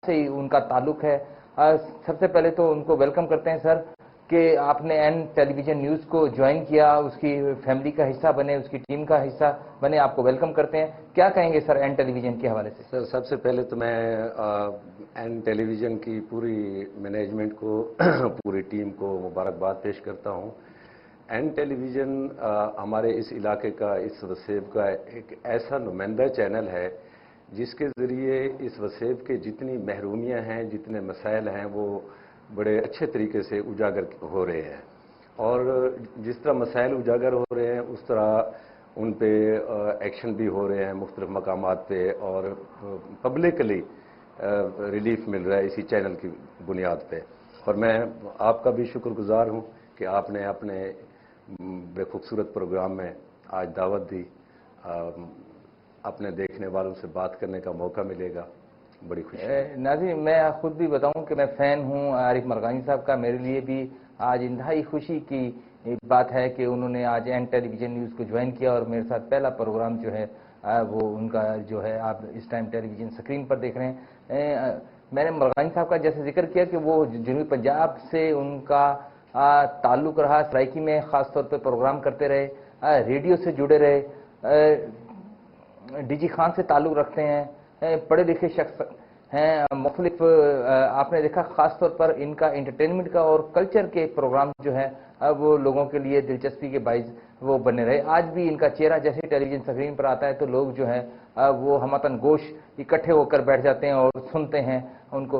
سے ہی ان کا تعلق ہے. سب سے پہلے تو ان کو ویلکم کرتے ہیں سر کہ آپ نے این ٹیلی ویژن نیوز کو جوائن کیا, اس کی فیملی کا حصہ بنے, اس کی ٹیم کا حصہ بنے. آپ کو ویلکم کرتے ہیں. کیا کہیں گے سر این ٹیلی ویژن کے حوالے سے؟ سر سب سے پہلے تو میں این ٹیلی ویژن کی پوری مینجمنٹ کو پوری ٹیم کو مبارکباد پیش کرتا ہوں. این ٹیلی ویژن ہمارے اس علاقے کا, اس وسیب کا ایک ایسا نمائندہ چینل ہے جس کے ذریعے اس وسیب کے جتنی محرومیاں ہیں, جتنے مسائل ہیں, وہ بڑے اچھے طریقے سے اجاگر ہو رہے ہیں. اور جس طرح مسائل اجاگر ہو رہے ہیں اس طرح ان پہ ایکشن بھی ہو رہے ہیں مختلف مقامات پہ, اور پبلکلی ریلیف مل رہا ہے اسی چینل کی بنیاد پہ. اور میں آپ کا بھی شکر گزار ہوں کہ آپ نے اپنے بے خوبصورت پروگرام میں آج دعوت دی. اپنے دیکھنے والوں سے بات کرنے کا موقع ملے گا, بڑی خوشی. ناظرین, میں خود بھی بتاؤں کہ میں فین ہوں عارف مرغانی صاحب کا. میرے لیے بھی آج انتہائی خوشی کی بات ہے کہ انہوں نے آج این ٹیلی ویژن نیوز کو جوائن کیا اور میرے ساتھ پہلا پروگرام جو ہے وہ ان کا جو ہے آپ اس ٹائم ٹیلی ویژن اسکرین پر دیکھ رہے ہیں. میں نے مرغانی صاحب کا جیسے ذکر کیا کہ وہ جنوبی پنجاب سے ان کا تعلق رہا, سرائکی میں خاص طور پہ پروگرام کرتے رہے, ریڈیو سے جڑے رہے, ڈی جی خان سے تعلق رکھتے ہیں, پڑھے لکھے شخص ہیں. مختلف آپ نے دیکھا خاص طور پر ان کا انٹرٹینمنٹ کا اور کلچر کے پروگرام جو ہے وہ لوگوں کے لیے دلچسپی کے باعث وہ بنے رہے. آج بھی ان کا چہرہ جیسے ٹیلی ویژن اسکرین پر آتا ہے تو لوگ جو ہے وہ ہمتن گوش اکٹھے ہو کر بیٹھ جاتے ہیں اور سنتے ہیں ان کو.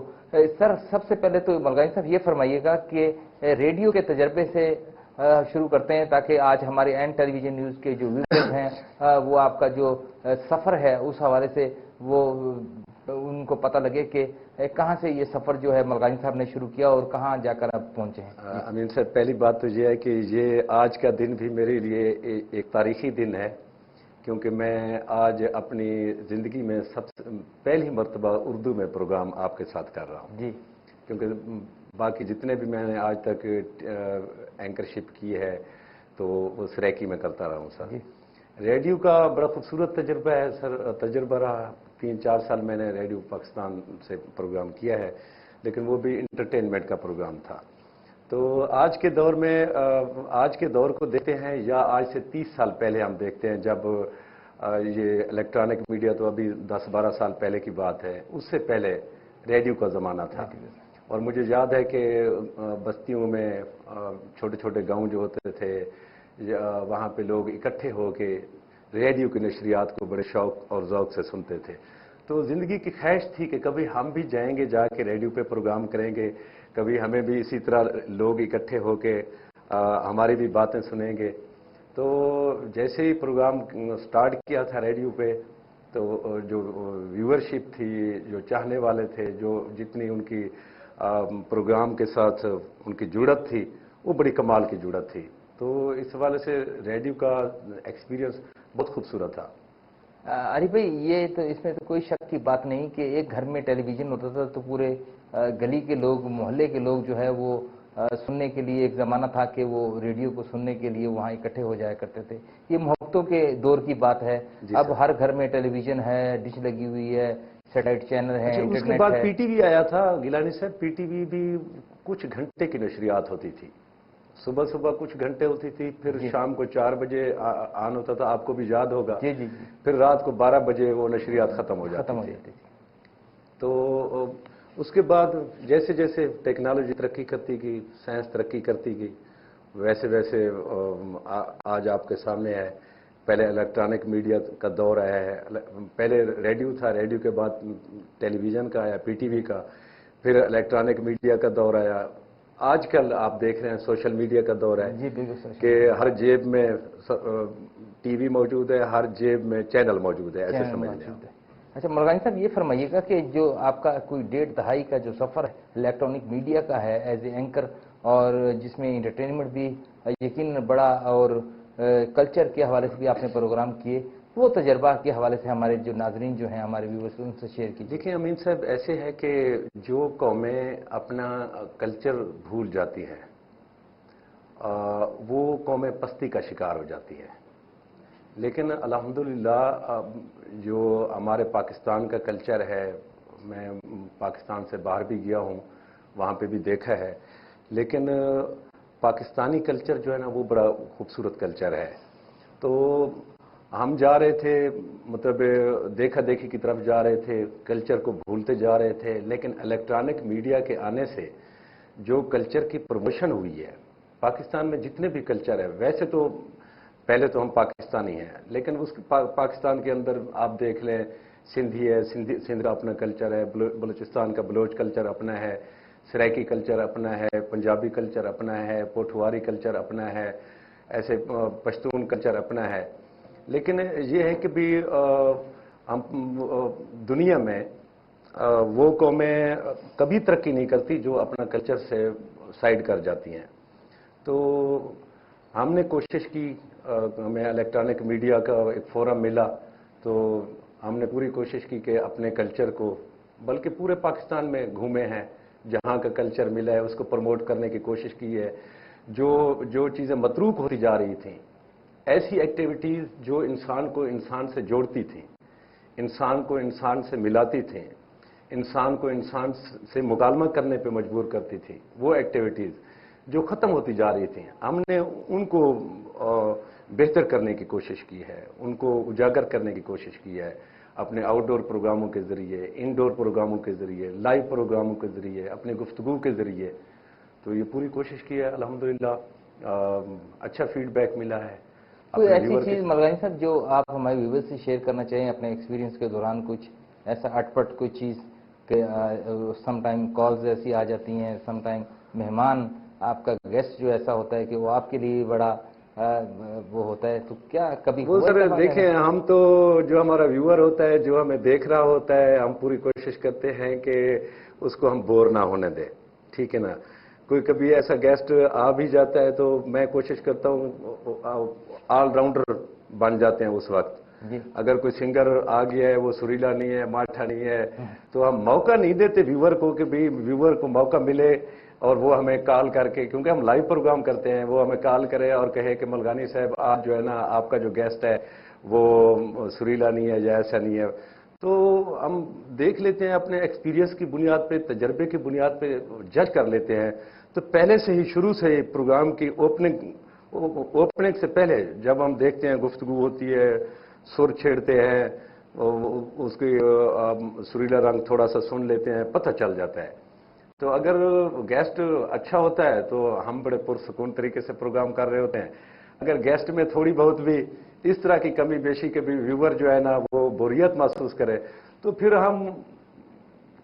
سر سب سے پہلے تو مرغانی صاحب یہ فرمائیے گا کہ ریڈیو کے تجربے سے شروع کرتے ہیں تاکہ آج ہمارے این ٹیلی ویژن نیوز کے جو ویورز ہیں وہ آپ کا جو سفر ہے اس حوالے سے وہ ان کو پتہ لگے کہ کہاں سے یہ سفر جو ہے مرغانی صاحب نے شروع کیا اور کہاں جا کر اب پہنچے ہیں. امین صاحب, پہلی بات تو یہ ہے کہ یہ آج کا دن بھی میرے لیے ایک تاریخی دن ہے, کیونکہ میں آج اپنی زندگی میں سب سے پہلی مرتبہ اردو میں پروگرام آپ کے ساتھ کر رہا ہوں. جی, کیونکہ باقی جتنے بھی میں نے آج تک اینکرشپ کی ہے تو وہ سریکی میں کرتا رہا ہوں. سر ریڈیو کا بڑا خوبصورت تجربہ ہے سر, تجربہ رہا. 3-4 سال میں نے ریڈیو پاکستان سے پروگرام کیا ہے, لیکن وہ بھی انٹرٹینمنٹ کا پروگرام تھا. تو آج کے دور میں آج کے دور کو دیکھتے ہیں یا آج سے 30 سال پہلے ہم دیکھتے ہیں جب یہ الیکٹرانک میڈیا تو ابھی 10-12 سال پہلے کی بات ہے, اس سے پہلے ریڈیو کا زمانہ تھا. اور مجھے یاد ہے کہ بستیوں میں چھوٹے چھوٹے گاؤں جو ہوتے تھے وہاں پہ لوگ اکٹھے ہو کے ریڈیو کی نشریات کو بڑے شوق اور ذوق سے سنتے تھے. تو زندگی کی خواہش تھی کہ کبھی ہم بھی جائیں گے, جا کے ریڈیو پہ پروگرام کریں گے, کبھی ہمیں بھی اسی طرح لوگ اکٹھے ہو کے ہماری بھی باتیں سنیں گے. تو جیسے ہی پروگرام سٹارٹ کیا تھا ریڈیو پہ تو جو ویورشپ تھی, جو چاہنے والے تھے, جو جتنی ان کی پروگرام کے ساتھ ان کی جڑت تھی وہ بڑی کمال کی جڑت تھی. تو اس حوالے سے ریڈیو کا ایکسپیرینس بہت خوبصورت تھا. عارف بھائی, یہ تو اس میں تو کوئی شک کی بات نہیں کہ ایک گھر میں ٹیلی ویژن ہوتا تھا تو پورے گلی کے لوگ, محلے کے لوگ جو ہے وہ سننے کے لیے ایک زمانہ تھا کہ وہ ریڈیو کو سننے کے لیے وہاں اکٹھے ہو جایا کرتے تھے. یہ محبتوں کے دور کی بات ہے. اب ہر گھر میں ٹیلی ویژن ہے, ڈش لگی ہوئی ہے, سیٹلائٹ چینل ہے, انٹرنیٹ ہے. اس کے بعد پی ٹی وی آیا تھا گیلانی صاحب. پی ٹی وی بھی کچھ گھنٹے کی نشریات ہوتی تھی. صبح صبح کچھ گھنٹے ہوتی تھی, پھر شام کو 4 بجے آن ہوتا تھا, آپ کو بھی یاد ہوگا. جی جی. پھر رات کو 12 بجے وہ نشریات ختم ہو جاتی تھی. تو اس کے بعد جیسے جیسے ٹیکنالوجی ترقی کرتی گئی, سائنس ترقی کرتی گئی, ویسے ویسے آج آپ کے سامنے ہے. پہلے الیکٹرانک میڈیا کا دور آیا ہے. پہلے ریڈیو تھا, ریڈیو کے بعد ٹیلی ویژن کا آیا, پی ٹی وی کا, پھر الیکٹرانک میڈیا کا دور آیا. آج کل آپ دیکھ رہے ہیں سوشل میڈیا کا دور ہے. جی بالکل, کہ ہر جیب میں ٹی وی موجود ہے, ہر جیب میں چینل موجود ہے, ایسے سمجھ لیں. اچھا مرغانی صاحب, یہ فرمائیے گا کہ جو آپ کا کوئی 1.5 دہائی کا جو سفر ہے الیکٹرانک میڈیا کا ہے ایز اے اینکر, اور جس میں انٹرٹینمنٹ بھی یقیناً بڑا اور کلچر کے حوالے سے بھی آپ نے پروگرام کیے, وہ تجربہ کے حوالے سے ہمارے جو ناظرین جو ہیں ہمارے ویورز ان سے شیئر کیجیے. دیکھیں امین صاحب, ایسے ہے کہ جو قومیں اپنا کلچر بھول جاتی ہیں وہ قومیں پستی کا شکار ہو جاتی ہیں. لیکن الحمدللہ جو ہمارے پاکستان کا کلچر ہے, میں پاکستان سے باہر بھی گیا ہوں، وہاں پہ بھی دیکھا ہے، لیکن پاکستانی کلچر جو ہے نا وہ بڑا خوبصورت کلچر ہے. تو ہم جا رہے تھے، مطلب دیکھا دیکھی کی طرف جا رہے تھے، کلچر کو بھولتے جا رہے تھے، لیکن الیکٹرانک میڈیا کے آنے سے جو کلچر کی پروموشن ہوئی ہے پاکستان میں، جتنے بھی کلچر ہے، ویسے تو پہلے تو ہم پاکستانی ہیں، لیکن اس پاکستان کے اندر آپ دیکھ لیں، سندھی ہے، سندھ کا اپنا کلچر ہے، بلوچستان کا بلوچ کلچر اپنا ہے، سرائکی کلچر اپنا ہے، پنجابی کلچر اپنا ہے، پوٹھواری کلچر اپنا ہے، ایسے پشتون کلچر اپنا ہے. لیکن یہ ہے کہ بھی ہم دنیا میں وہ قومیں کبھی ترقی نہیں کرتی جو اپنا کلچر سے سائڈ کر جاتی ہیں. تو ہم نے کوشش کی، ہمیں الیکٹرانک میڈیا کا ایک فورم ملا، تو ہم نے پوری کوشش کی کہ اپنے کلچر کو، بلکہ پورے پاکستان میں گھومے ہیں، جہاں کا کلچر ملا ہے اس کو پروموٹ کرنے کی کوشش کی ہے. جو چیزیں متروک ہوتی جا رہی تھیں، ایسی ایکٹیویٹیز جو انسان کو انسان سے جوڑتی تھیں، انسان کو انسان سے ملاتی تھیں، انسان کو انسان سے مکالمہ کرنے پہ مجبور کرتی تھی، وہ ایکٹیویٹیز جو ختم ہوتی جا رہی تھیں، ہم نے ان کو بہتر کرنے کی کوشش کی ہے، ان کو اجاگر کرنے کی کوشش کی ہے، اپنے آؤٹ ڈور پروگراموں کے ذریعے، انڈور پروگراموں کے ذریعے، لائیو پروگراموں کے ذریعے، اپنے گفتگو کے ذریعے. تو یہ پوری کوشش کی ہے، الحمدللہ اچھا فیڈ بیک ملا ہے. کوئی ایسی چیز ملگانی صاحب جو آپ ہمارے ویورز سے شیئر کرنا چاہیں اپنے ایکسپیرینس کے دوران، کچھ ایسا اٹپٹ کوئی چیز کہ سم ٹائم کالز ایسی آ جاتی ہیں، سم ٹائم مہمان آپ کا گیسٹ جو ایسا ہوتا ہے کہ وہ آپ کے لیے بڑا وہ ہوتا ہے، تو کیا کبھی وہ سر دیکھیں، ہم تو جو ہمارا ویور ہوتا ہے، جو ہمیں دیکھ رہا ہوتا ہے، ہم پوری کوشش کرتے ہیں کہ اس کو ہم بور نہ ہونے دیں، ٹھیک ہے نا. کوئی کبھی ایسا گیسٹ آ بھی جاتا ہے تو میں کوشش کرتا ہوں آل راؤنڈر بن جاتے ہیں اس وقت. اگر کوئی سنگر آ گیا ہے، وہ سریلا نہیں ہے، ماٹھا نہیں ہے، تو ہم موقع نہیں دیتے ویور کو کہ بھی ویور کو موقع ملے اور وہ ہمیں کال کر کے، کیونکہ ہم لائیو پروگرام کرتے ہیں، وہ ہمیں کال کرے اور کہے کہ ملگانی صاحب آج جو ہے نا آپ کا جو گیسٹ ہے وہ سریلا نہیں ہے یا ایسا نہیں ہے. تو ہم دیکھ لیتے ہیں اپنے ایکسپیرینس کی بنیاد پہ، تجربے کی بنیاد پہ جج کر لیتے ہیں. تو پہلے سے ہی، شروع سے ہی پروگرام کی اوپننگ سے پہلے جب ہم دیکھتے ہیں گفتگو ہوتی ہے، سر چھیڑتے ہیں، اس کی سریلا رنگ تھوڑا سا سن لیتے ہیں، پتہ چل جاتا ہے. تو اگر گیسٹ اچھا ہوتا ہے تو ہم بڑے پرسکون طریقے سے پروگرام کر رہے ہوتے ہیں. اگر گیسٹ میں تھوڑی بہت بھی اس طرح کی کمی بیشی کے بھی ویور جو ہے نا وہ بوریت محسوس کرے، تو پھر ہم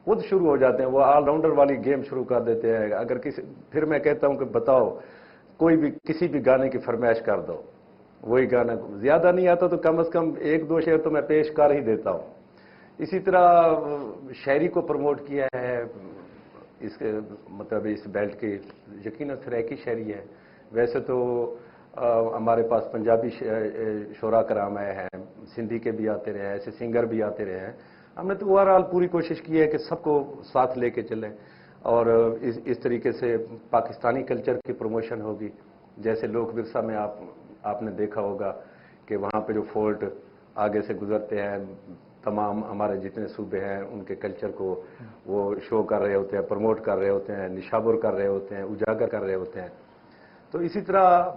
خود شروع ہو جاتے ہیں، وہ آل راؤنڈر والی گیم شروع کر دیتے ہیں. اگر پھر میں کہتا ہوں کہ بتاؤ کوئی بھی کسی بھی گانے کی فرمائش کر دو، وہی گانا، زیادہ نہیں آتا تو کم از کم ایک دو شعر تو میں پیش کر ہی دیتا ہوں. اسی طرح شاعری کو پروموٹ کیا ہے، اس کے مطلب اس بیلٹ کی یقیناً سرائکی شاعری ہے. ویسے تو ہمارے پاس پنجابی شعراء کرام آئے ہیں، سندھی کے بھی آتے رہے ہیں، ایسے سنگر بھی آتے رہے ہیں. ہم نے تو اوورآل پوری کوشش کی ہے کہ سب کو ساتھ لے کے چلیں اور اس طریقے سے پاکستانی کلچر کی پروموشن ہوگی. جیسے لوک ورثہ میں آپ نے دیکھا ہوگا کہ وہاں پہ جو فورٹ آگے سے گزرتے ہیں، تمام ہمارے جتنے صوبے ہیں ان کے کلچر کو وہ شو کر رہے ہوتے ہیں، پروموٹ کر رہے ہوتے ہیں، نشابر کر رہے ہوتے ہیں، اجاگر کر رہے ہوتے ہیں. تو اسی طرح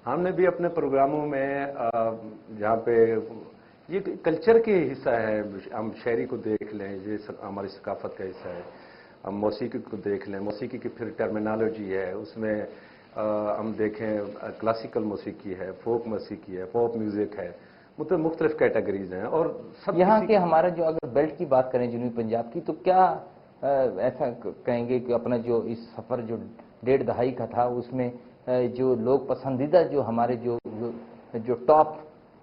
ہم نے بھی اپنے پروگراموں میں جہاں پہ یہ کلچر کے حصہ ہے، ہم شاعری کو دیکھ لیں، یہ ہماری ثقافت کا حصہ ہے. ہم موسیقی کو دیکھ لیں، موسیقی کی پھر ٹرمینالوجی ہے، اس میں ہم دیکھیں کلاسیکل موسیقی ہے، فوک موسیقی ہے، پاپ میوزک ہے، مختلف کیٹیگریز ہیں. اور سب یہاں کے ہمارا جو اگر بیلٹ کی بات کریں جنوبی پنجاب کی، تو کیا ایسا کہیں گے کہ اپنا جو اس سفر جو 1.5 دہائی کا تھا، اس میں جو لوگ پسندیدہ جو ہمارے جو ٹاپ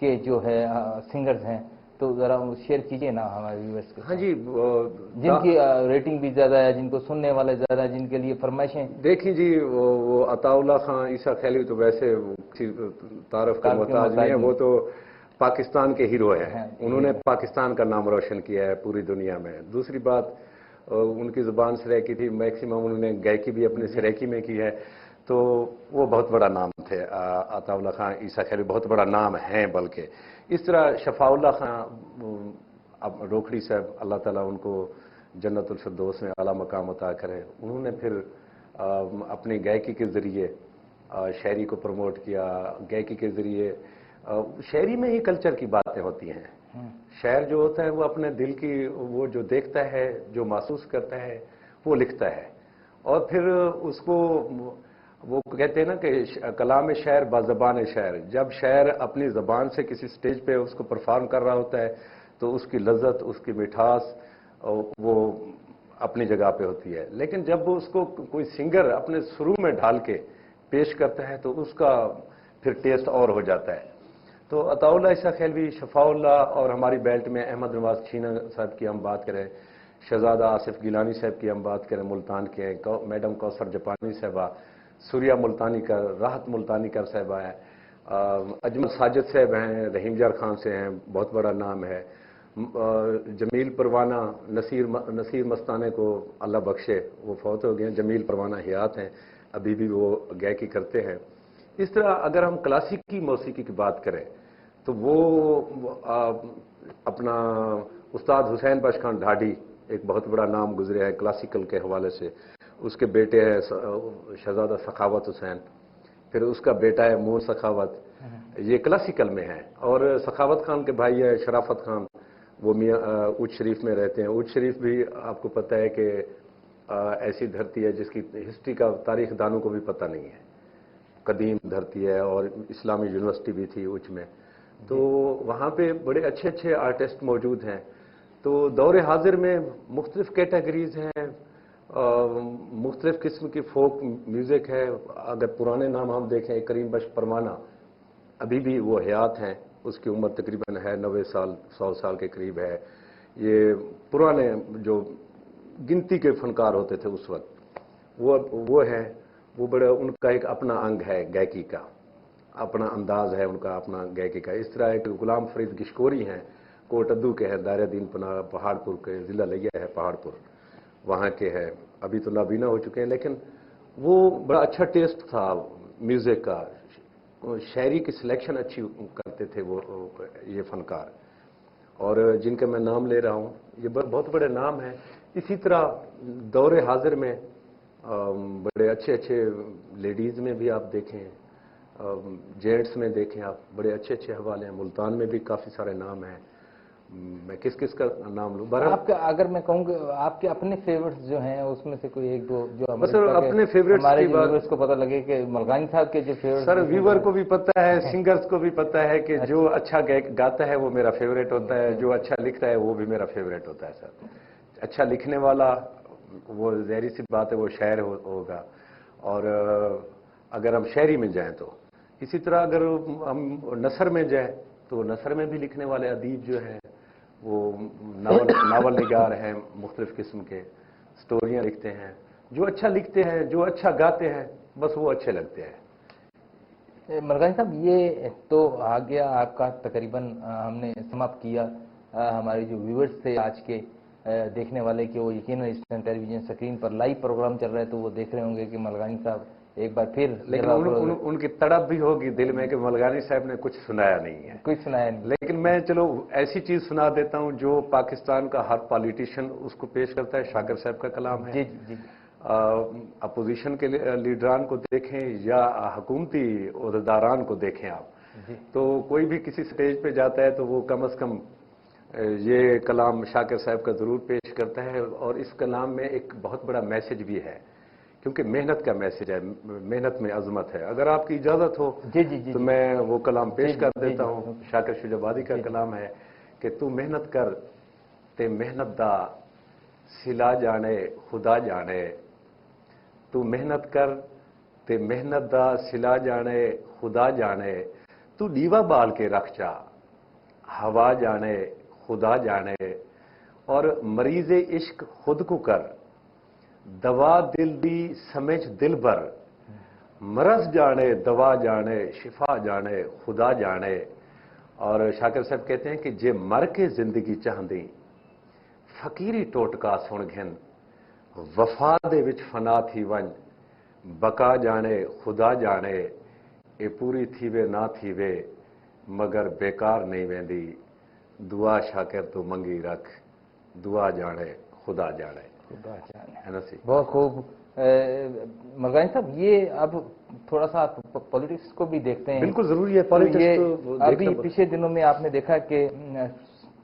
کے جو ہے سنگرز ہیں، تو ذرا شیئر کیجئے نا ہمارے ویورز کے. ہاں جی، جن کی ریٹنگ بھی زیادہ ہے، جن کو سننے والے زیادہ ہیں، جن کے لیے فرمائشیں. دیکھیں جی، وہ عطا اللہ خان عیسیٰ خیلی تو ویسے تعارف کا محتاج نہیں ہے، وہ تو پاکستان کے ہیرو ہیں. انہوں نے پاکستان کا نام روشن کیا ہے پوری دنیا میں. دوسری بات، ان کی زبان سرائکی تھی، میکسیمم انہوں نے گائیکی بھی اپنے سرائکی میں کی ہے، تو وہ بہت بڑا نام تھے. عطا اللہ خان عیسیٰ خیلی بہت بڑا نام ہیں. بلکہ اس طرح شفاء اللہ خان اب روکھڑی صاحب، اللہ تعالیٰ ان کو जन्नतुल फिरदौस में आला मकाम अता करे। उन्होंने फिर अपनी गायकी के ज़रिए शायरी को प्रमोट किया। गायकी के ज़रिए शायरी में ही कल्चर की बातें होती हैं। शायर जो होता है वो अपने दिल की, वो जो देखता है, जो महसूस करता है, वो लिखता है, और फिर उसको वो कहते हैं ना कि कलाम शायर बाज़बान शायर। जब शायर अपनी ज़बान से किसी स्टेज पे उसको परफॉर्म कर रहा होता है तो उसकी लज्जत, उसकी मिठास वो अपनी जगह पे होती है। लेकिन जब वो उसको कोई सिंगर अपने सुरू में ढाल के पेश करता है तो उसका फिर टेस्ट और हो जाता है। तो अताउल्लाह ईसा खैलवी, शफाउल्लाह, और हमारी बेल्ट में अहमद नवाज छीना साहब की हम बात करें, शहजादा आसिफ गिलानी साहब की हम बात करें, मुल्तान के मैडम कौसर जापानी साहबा, सूर्या मुल्तानी कर, राहत मुल्तानी कर साहबा है, अजमल साजिद साहब हैं, रहीम जार खान से हैं, बहुत बड़ा नाम है, जमील परवाना, नसीर मस्ताने को अल्लाह बख्शे, वो फौत हो गए हैं, जमील परवाना हयात हैं, अभी भी वो गायकी करते हैं। इस तरह अगर हम क्लासिकी मौसीकी की बात करें तो वो अपना उस्ताद हुसैन बख्श खान ढाडी एक बहुत बड़ा नाम गुजरे है क्लासिकल के हवाले से। उसके बेटे हैं शहजादा सखावत हुसैन, फिर उसका बेटा है मून सखावत, ये क्लासिकल में है। और सखावत खान के भाई है शराफत खान, वो मियाँ उच्च शरीफ में रहते हैं। उच्च शरीफ भी आपको पता है कि ऐसी धरती है जिसकी हिस्ट्री का तारीख दानों को भी पता नहीं है, कदीम धरती है, और इस्लामी यूनिवर्सिटी भी थी उच्च में। तो वहाँ पे बड़े अच्छे अच्छे आर्टिस्ट मौजूद हैं। तो दौरे हाजिर में मुख्तलिफ कैटेगरीज हैं, मुख्तलिफ किस्म की फोक म्यूज़िक है। अगर पुराने नाम हम देखें, करीम बख्श परवाना अभी भी वो हयात हैं, उसकी उम्र तकरीबन है 90 साल, 100 साल के करीब है। ये पुराने जो गिनती के फनकार होते थे उस वक्त, वो है, वो बड़ा, उनका एक अपना अंग है गायकी का, अपना अंदाज है उनका, अपना गायकी का। इस तरह एक गुलाम फरीद गिशकोरी हैं, कोटद्दू के हैं, दायरा दीन पना पहाड़पुर के, ज़िला लिया है पहाड़पुर, वहाँ के हैं, अभी तो नाबीना हो चुके हैं। लेकिन वो बड़ा अच्छा टेस्ट था म्यूज़िक का, शायरी की सिलेक्शन अच्छी करते थे वो ये फनकार, और जिनके मैं नाम ले रहा हूँ ये बहुत बड़े नाम हैं। इसी तरह दौरे हाजिर में बड़े अच्छे अच्छे लेडीज़ में भी आप देखें, जेंट्स में देखें आप, बड़े अच्छे अच्छे हवाले हैं। मुल्तान में भी काफ़ी सारे नाम हैं, मैं किस किस का नाम लूँ? आपका, अगर मैं कहूँ कि आपके अपने फेवरेट्स जो हैं उसमें से कोई एक दो जो अपने फेवरेट्स हमारे व्यूअर्स को पता लगे कि मलगानी साहब के जो फेवरेट, सर व्यूअर को भी पता है, सिंगर्स को भी पता है कि जो अच्छा गाता है वो मेरा फेवरेट होता है, जो अच्छा लिखता है वो भी मेरा फेवरेट होता है। सर अच्छा लिखने वाला वो ज़ाहिर सी बात है वो शायर होगा, और अगर हम शायरी में जाएं तो इसी तरह, अगर हम नसर में जाएं तो नसर में भी लिखने वाले अदीब जो हैं वो नावल निगार हैं, मुख्तलिफ किस्म के स्टोरियाँ लिखते हैं। जो अच्छा लिखते हैं, जो अच्छा गाते हैं, बस वो अच्छे लगते हैं। मलगानी साहब, ये तो आ गया आपका तकरीबन, हमने समाप्त किया। हमारे जो व्यूअर्स थे आज के देखने वाले कि वो यकीनन इस टेलीविजन स्क्रीन पर लाइव प्रोग्राम चल रहा है, तो वो देख रहे होंगे कि मलगानी साहब एक बार फिर, लेकिन उनकी तड़प भी होगी दिल में कि मलगानी साहब ने कुछ सुनाया नहीं है, कुछ सुनाया नहीं। लेकिन मैं चलो ऐसी चीज सुना देता हूं जो पाकिस्तान का हर पॉलिटिशियन उसको पेश करता है। शाकिर साहब का कलाम है। जी जी। अपोजिशन के लीडरान को देखें या हुकूमती ओहदेदारान को देखें आप, तो कोई भी किसी स्टेज पे जाता है तो वो कम अज कम ये कलाम शाकिर साहब का जरूर पेश करता है। और इस कलाम में एक बहुत बड़ा मैसेज भी है, क्योंकि मेहनत का मैसेज है, मेहनत में अजमत है। अगर आपकी इजाज़त हो तो मैं वो कलाम पेश कर देता हूँ। शाकिर शुजाबादी का कलाम है कि तू मेहनत कर ते मेहनत दा सिला जाने खुदा जाने, तू मेहनत कर ते मेहनत दा सिला जाने खुदा जाने, तू दीवा बाल के रख जा हवा जाने खुदा जाने, और मरीज़ इश्क खुद को कर दवा दिल दी समझ दिल भर, मरज जाने दवा जाने शिफा जाने खुदा जाने। और शाकिर साहब कहते हैं कि जे मर के जिंदगी चाहती फकीरी टोटका सुन घिन, वफा दे विच फना थी वन बका जाने खुदा जाने, ए पूरी थीवे ना थीवे मगर बेकार नहीं वेंदी, दुआ शाकिर तो मंगी रख दुआ जाने खुदा जाने। खुदा जाने, है ना सी। बहुत खूब। मरगानी साहब, ये अब थोड़ा सा पॉलिटिक्स को भी देखते हैं। बिल्कुल जरूरी है तो पॉलिटिक्स ये को अभी देखना। पिछले दिनों में आपने देखा कि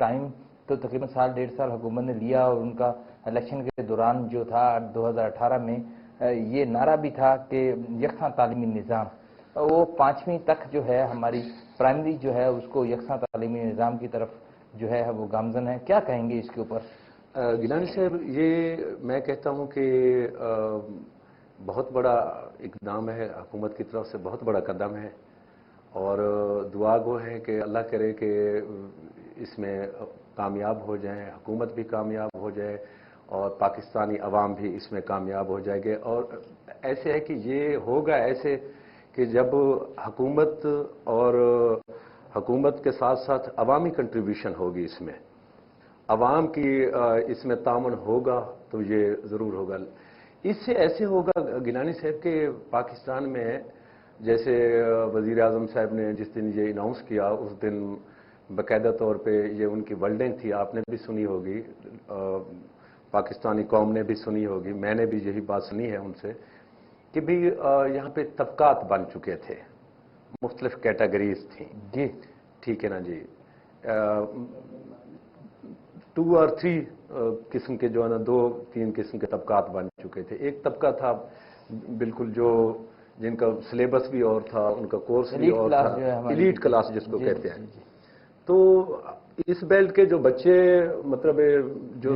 टाइम तो तकरीबन साल डेढ़ साल हुकूमत ने लिया, और उनका इलेक्शन के दौरान जो था 2018 में ये नारा भी था कि यकसा तालीमी निज़ाम, वो 5वीं तक जो है हमारी प्राइमरी जो है उसको यकसा तालीमी निज़ाम की तरफ जो है वो गामजन है। क्या कहेंगे इसके ऊपर? गिलानी साहब, ये मैं कहता हूं कि बहुत बड़ा इकदाम है हुकूमत की तरफ से, बहुत बड़ा कदम है, और दुआ गो है कि अल्लाह करे कि इसमें कामयाब हो जाए, हुकूमत भी कामयाब हो जाए और पाकिस्तानी अवाम भी इसमें कामयाब हो जाएंगे। और ऐसे है कि ये होगा ऐसे कि जब हुकूमत और हुकूमत के साथ साथ अवामी कंट्रीब्यूशन होगी, इसमें अवाम की इसमें तामन होगा, तो ये ज़रूर होगा। इससे ऐसे होगा गिलानी साहब के पाकिस्तान में, जैसे वज़ीर आज़म साहब ने जिस दिन ये अनाउंस किया, उस दिन बाकायदा तौर पे ये उनकी वर्ल्डिंग थी, आपने भी सुनी होगी, पाकिस्तानी कौम ने भी सुनी होगी, मैंने भी यही बात सुनी है उनसे कि भी यहाँ पे तबकात बन चुके थे, मुख्तलिफ कैटेगरीज थी जी, ठीक है ना जी। 2 और 3 किस्म के जो है ना, 2-3 किस्म के तबकात बन चुके थे। एक तबका था बिल्कुल जो जिनका सिलेबस भी और था, उनका कोर्स भी और था, इलीट क्लास जिसको कहते हैं। तो इस बेल्ट के जो बच्चे, मतलब जो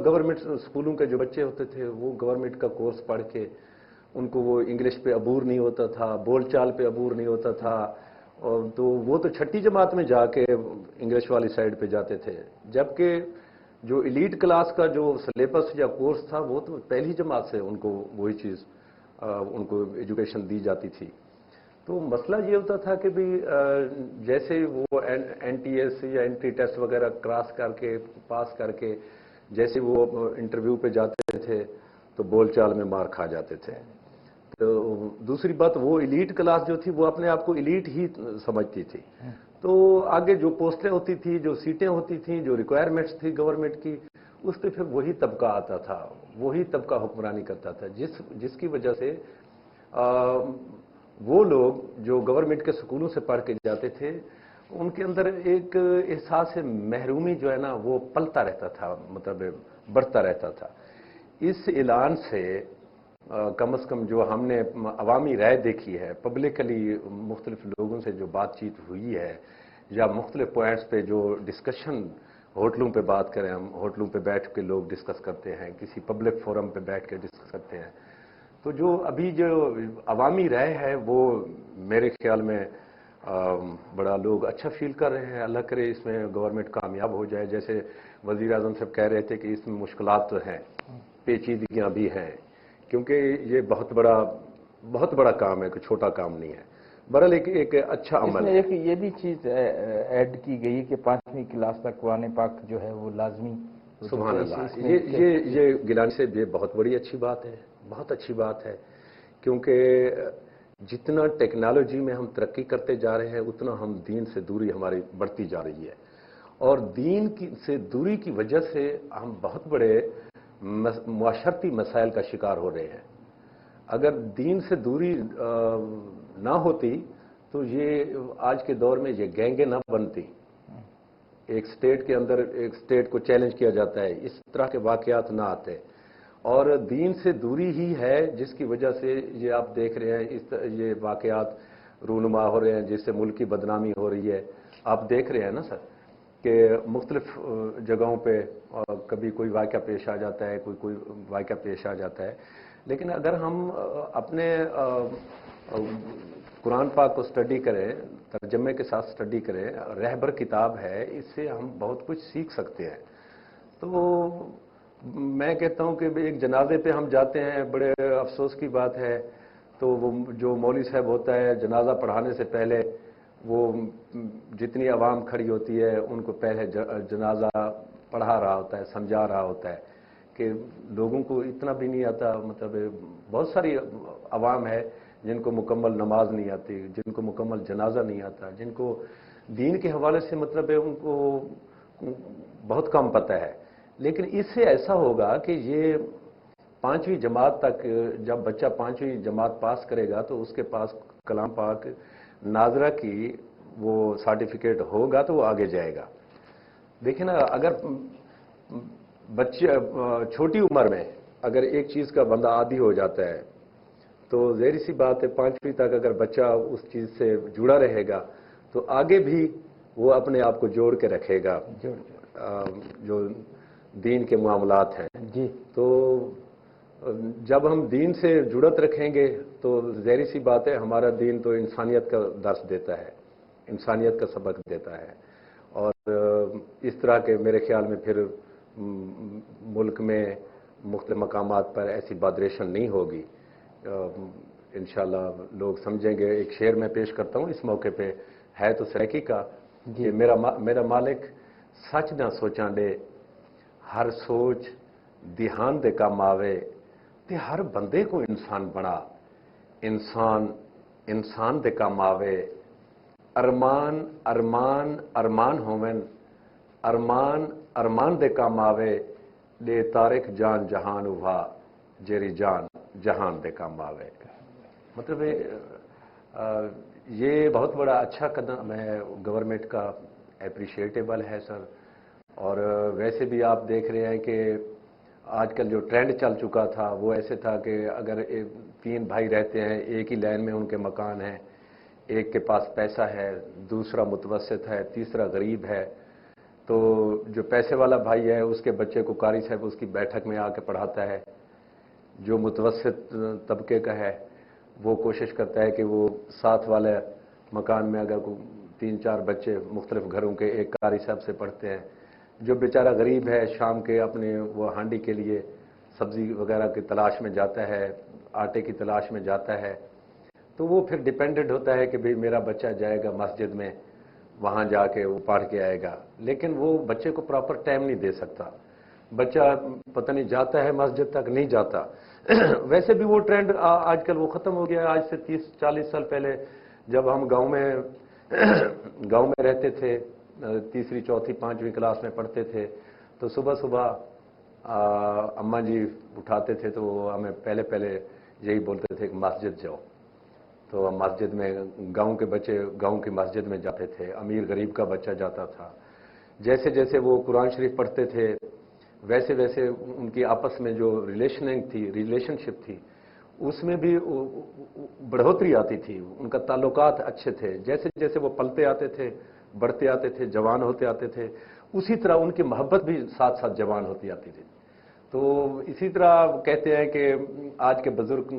गवर्नमेंट स्कूलों के जो बच्चे होते थे, वो गवर्नमेंट का कोर्स पढ़ के उनको वो इंग्लिश पे अबूर नहीं होता था, बोलचाल पे अबूर नहीं होता था, और तो वो तो 6ठी जमात में जाके इंग्लिश वाली साइड पे जाते थे, जबकि जो इलीट क्लास का जो सिलेबस या कोर्स था, वो तो पहली जमात से उनको वही चीज़ उनको एजुकेशन दी जाती थी। तो मसला ये होता था कि भाई जैसे वो NTS या एंट्री टेस्ट वगैरह क्रॉस करके पास करके जैसे वो इंटरव्यू पे जाते थे, तो बोलचाल में मार खा जाते थे। तो दूसरी बात, वो इलीट क्लास जो थी वो अपने आप को इलीट ही समझती थी। तो आगे जो पोस्टें होती थी, जो सीटें होती थी, जो रिक्वायरमेंट्स थी गवर्नमेंट की, उस पर फिर वही तबका आता था, वही तबका हुक्मरानी करता था, जिसकी वजह से वो लोग जो गवर्नमेंट के स्कूलों से पढ़ के जाते थे, उनके अंदर एक एहसास महरूमी जो है ना, वो पलता रहता था, मतलब बढ़ता रहता था। इस ऐलान से कम से कम जो हमने अवामी राय देखी है, पब्लिकली मुख्तलिफ लोगों से जो बातचीत हुई है, या मुख्तलिफ पॉइंट्स पे जो डिस्कशन, होटलों पे बात करें, हम होटलों पे बैठ के लोग डिस्कस करते हैं, किसी पब्लिक फोरम पे बैठ के डिस्कस करते हैं, तो जो अभी जो अवामी राय है, वो मेरे ख्याल में बड़ा लोग अच्छा फील कर रहे हैं। अल्लाह करे इसमें गवर्नमेंट कामयाब हो जाए। जैसे वज़ीर आज़म साहब कह रहे थे कि इसमें मुश्किलात तो हैं, पेचीदगियाँ भी हैं, क्योंकि ये बहुत बड़ा काम है, कोई छोटा काम नहीं है। बहरहाल एक अच्छा अमल है। एक ये भी चीज़ ऐड की गई कि 5वीं क्लास तक कुरान पाक जो है वो लाजमी। सुभान अल्लाह, ये गिलानी से ये बहुत बड़ी अच्छी बात है, बहुत अच्छी बात है, क्योंकि जितना टेक्नोलॉजी में हम तरक्की करते जा रहे हैं, उतना हम दीन से दूरी हमारी बढ़ती जा रही है, और दीन से दूरी की वजह से हम बहुत बड़े मुआशरती मसाइल का शिकार हो रहे हैं। अगर दीन से दूरी ना होती, तो ये आज के दौर में ये गैंगे ना बनती, एक स्टेट के अंदर एक स्टेट को चैलेंज किया जाता है, इस तरह के वाकयात ना आते। और दीन से दूरी ही है जिसकी वजह से ये आप देख रहे हैं, ये वाकयात रूनुमा हो रहे हैं, जिससे मुल्क की बदनामी हो रही है। आप देख रहे हैं ना सर कि मुख्तलिफ जगहों पे कभी कोई वाक़या पेश आ जाता है, कोई वाक़या पेश आ जाता है। लेकिन अगर हम अपने कुरान पाक को स्टडी करें, तर्जमे के साथ स्टडी करें, रहबर किताब है, इससे हम बहुत कुछ सीख सकते हैं। तो मैं कहता हूं कि एक जनाजे पे हम जाते हैं, बड़े अफसोस की बात है, तो वो जो मौलवी साहब होता है, जनाजा पढ़ाने से पहले वो जितनी आवाम खड़ी होती है, उनको पहले जनाजा पढ़ा रहा होता है, समझा रहा होता है कि लोगों को इतना भी नहीं आता। मतलब बहुत सारी आवाम है जिनको मुकम्मल नमाज नहीं आती, जिनको मुकम्मल जनाजा नहीं आता, जिनको दीन के हवाले से मतलब है उनको बहुत कम पता है। लेकिन इससे ऐसा होगा कि ये 5वीं जमात तक, जब बच्चा 5वीं जमात पास करेगा तो उसके पास कलाम पाक नाजरा की वो सर्टिफिकेट होगा तो वो आगे जाएगा। देखिए ना, अगर बच्चे छोटी उम्र में अगर एक चीज़ का बंदा आदी हो जाता है तो ज़ाहिर सी बात है 5वीं तक अगर बच्चा उस चीज़ से जुड़ा रहेगा तो आगे भी वो अपने आप को जोड़ के रखेगा, जो दीन के मामलात हैं जी। तो जब हम दीन से जुड़त रखेंगे तो ज़ाहिर सी बात है हमारा दीन तो इंसानियत का दर्स देता है, इंसानियत का सबक देता है। और इस तरह के मेरे ख्याल में फिर मुल्क में मुख्तलिफ मकामात पर ऐसी बदरेशन नहीं होगी। इंशाअल्लाह लोग समझेंगे। एक शेर मैं पेश करता हूँ इस मौके पे, है तो सैकी का कि मेरा मालिक सच ना सोचां दे, हर सोच ध्यान दे काम आवे, ते हर बंदे को इंसान बना, इंसान इंसान दे काम आवे, अरमान अरमान अरमान होवन, अरमान अरमान दे काम आवे, दे तारिक जान जहान हुआ, जेरी जान जहान दे काम आवे। मतलब ये बहुत बड़ा अच्छा कदम है, गवर्नमेंट का एप्रिशिएटेबल है सर। और वैसे भी आप देख रहे हैं कि आजकल जो ट्रेंड चल चुका था वो ऐसे था कि अगर 3 भाई रहते हैं, एक ही लाइन में उनके मकान हैं, एक के पास पैसा है, दूसरा मुतवस्सित है, तीसरा गरीब है, तो जो पैसे वाला भाई है उसके बच्चे को कारी साहब उसकी बैठक में आके पढ़ाता है। जो मुतवस्सित तबके का है वो कोशिश करता है कि वो साथ वाले मकान में अगर 3-4 बच्चे मुख्तलिफ घरों के एक कारी साहब से पढ़ते हैं। जो बेचारा गरीब है शाम के अपने वो हांडी के लिए सब्जी वगैरह की तलाश में जाता है, आटे की तलाश में जाता है, तो वो फिर डिपेंडेंट होता है कि भाई मेरा बच्चा जाएगा मस्जिद में, वहाँ जाके वो पढ़ के आएगा। लेकिन वो बच्चे को प्रॉपर टाइम नहीं दे सकता, बच्चा पता नहीं जाता है मस्जिद तक नहीं जाता। वैसे भी वो ट्रेंड आजकल वो ख़त्म हो गया है। आज से 30-40 साल पहले जब हम गांव में रहते थे, 3री 4थी 5वीं क्लास में पढ़ते थे, तो सुबह सुबह अम्मा जी उठाते थे तो वो हमें पहले यही बोलते थे कि मस्जिद जाओ। तो हम मस्जिद में गांव के बच्चे गांव की मस्जिद में जाते थे, अमीर गरीब का बच्चा जाता था। जैसे जैसे वो कुरान शरीफ पढ़ते थे वैसे वैसे उनकी आपस में जो रिलेशनशिप थी उसमें भी बढ़ोतरी आती थी, उनका ताल्लुकात अच्छे थे। जैसे जैसे वो पलते आते थे, बढ़ते आते थे, जवान होते आते थे, उसी तरह उनकी मोहब्बत भी साथ साथ जवान होती आती थी। तो इसी तरह कहते हैं कि आज के बुजुर्ग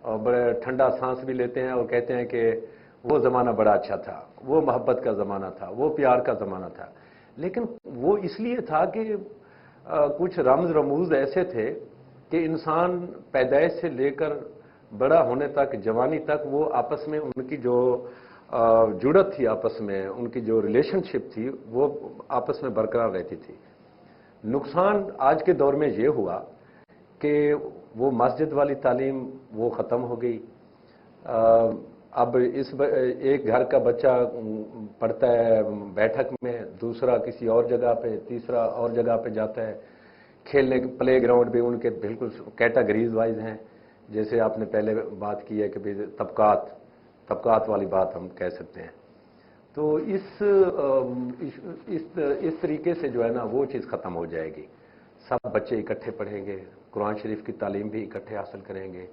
बड़े ठंडा सांस भी लेते हैं और कहते हैं कि वो ज़माना बड़ा अच्छा था, वो मोहब्बत का ज़माना था, वो प्यार का ज़माना था। लेकिन वो इसलिए था कि कुछ रमज रमूज ऐसे थे कि इंसान पैदाइश से लेकर बड़ा होने तक, जवानी तक, वो आपस में उनकी जो जुड़त थी, आपस में उनकी जो रिलेशनशिप थी वो आपस में बरकरार रहती थी। नुकसान आज के दौर में ये हुआ कि वो मस्जिद वाली तालीम वो ख़त्म हो गई। अब एक घर का बच्चा पढ़ता है बैठक में, दूसरा किसी और जगह पे, तीसरा और जगह पे जाता है खेलने। प्ले ग्राउंड भी उनके बिल्कुल कैटेगरीज वाइज हैं। जैसे आपने पहले बात की है कि भाई तबकात वाली बात हम कह सकते हैं। तो इस तरीके से जो है ना वो चीज़ ख़त्म हो जाएगी। सब बच्चे इकट्ठे पढ़ेंगे, कुरान शरीफ की तालीम भी इकट्ठे हासिल करेंगे,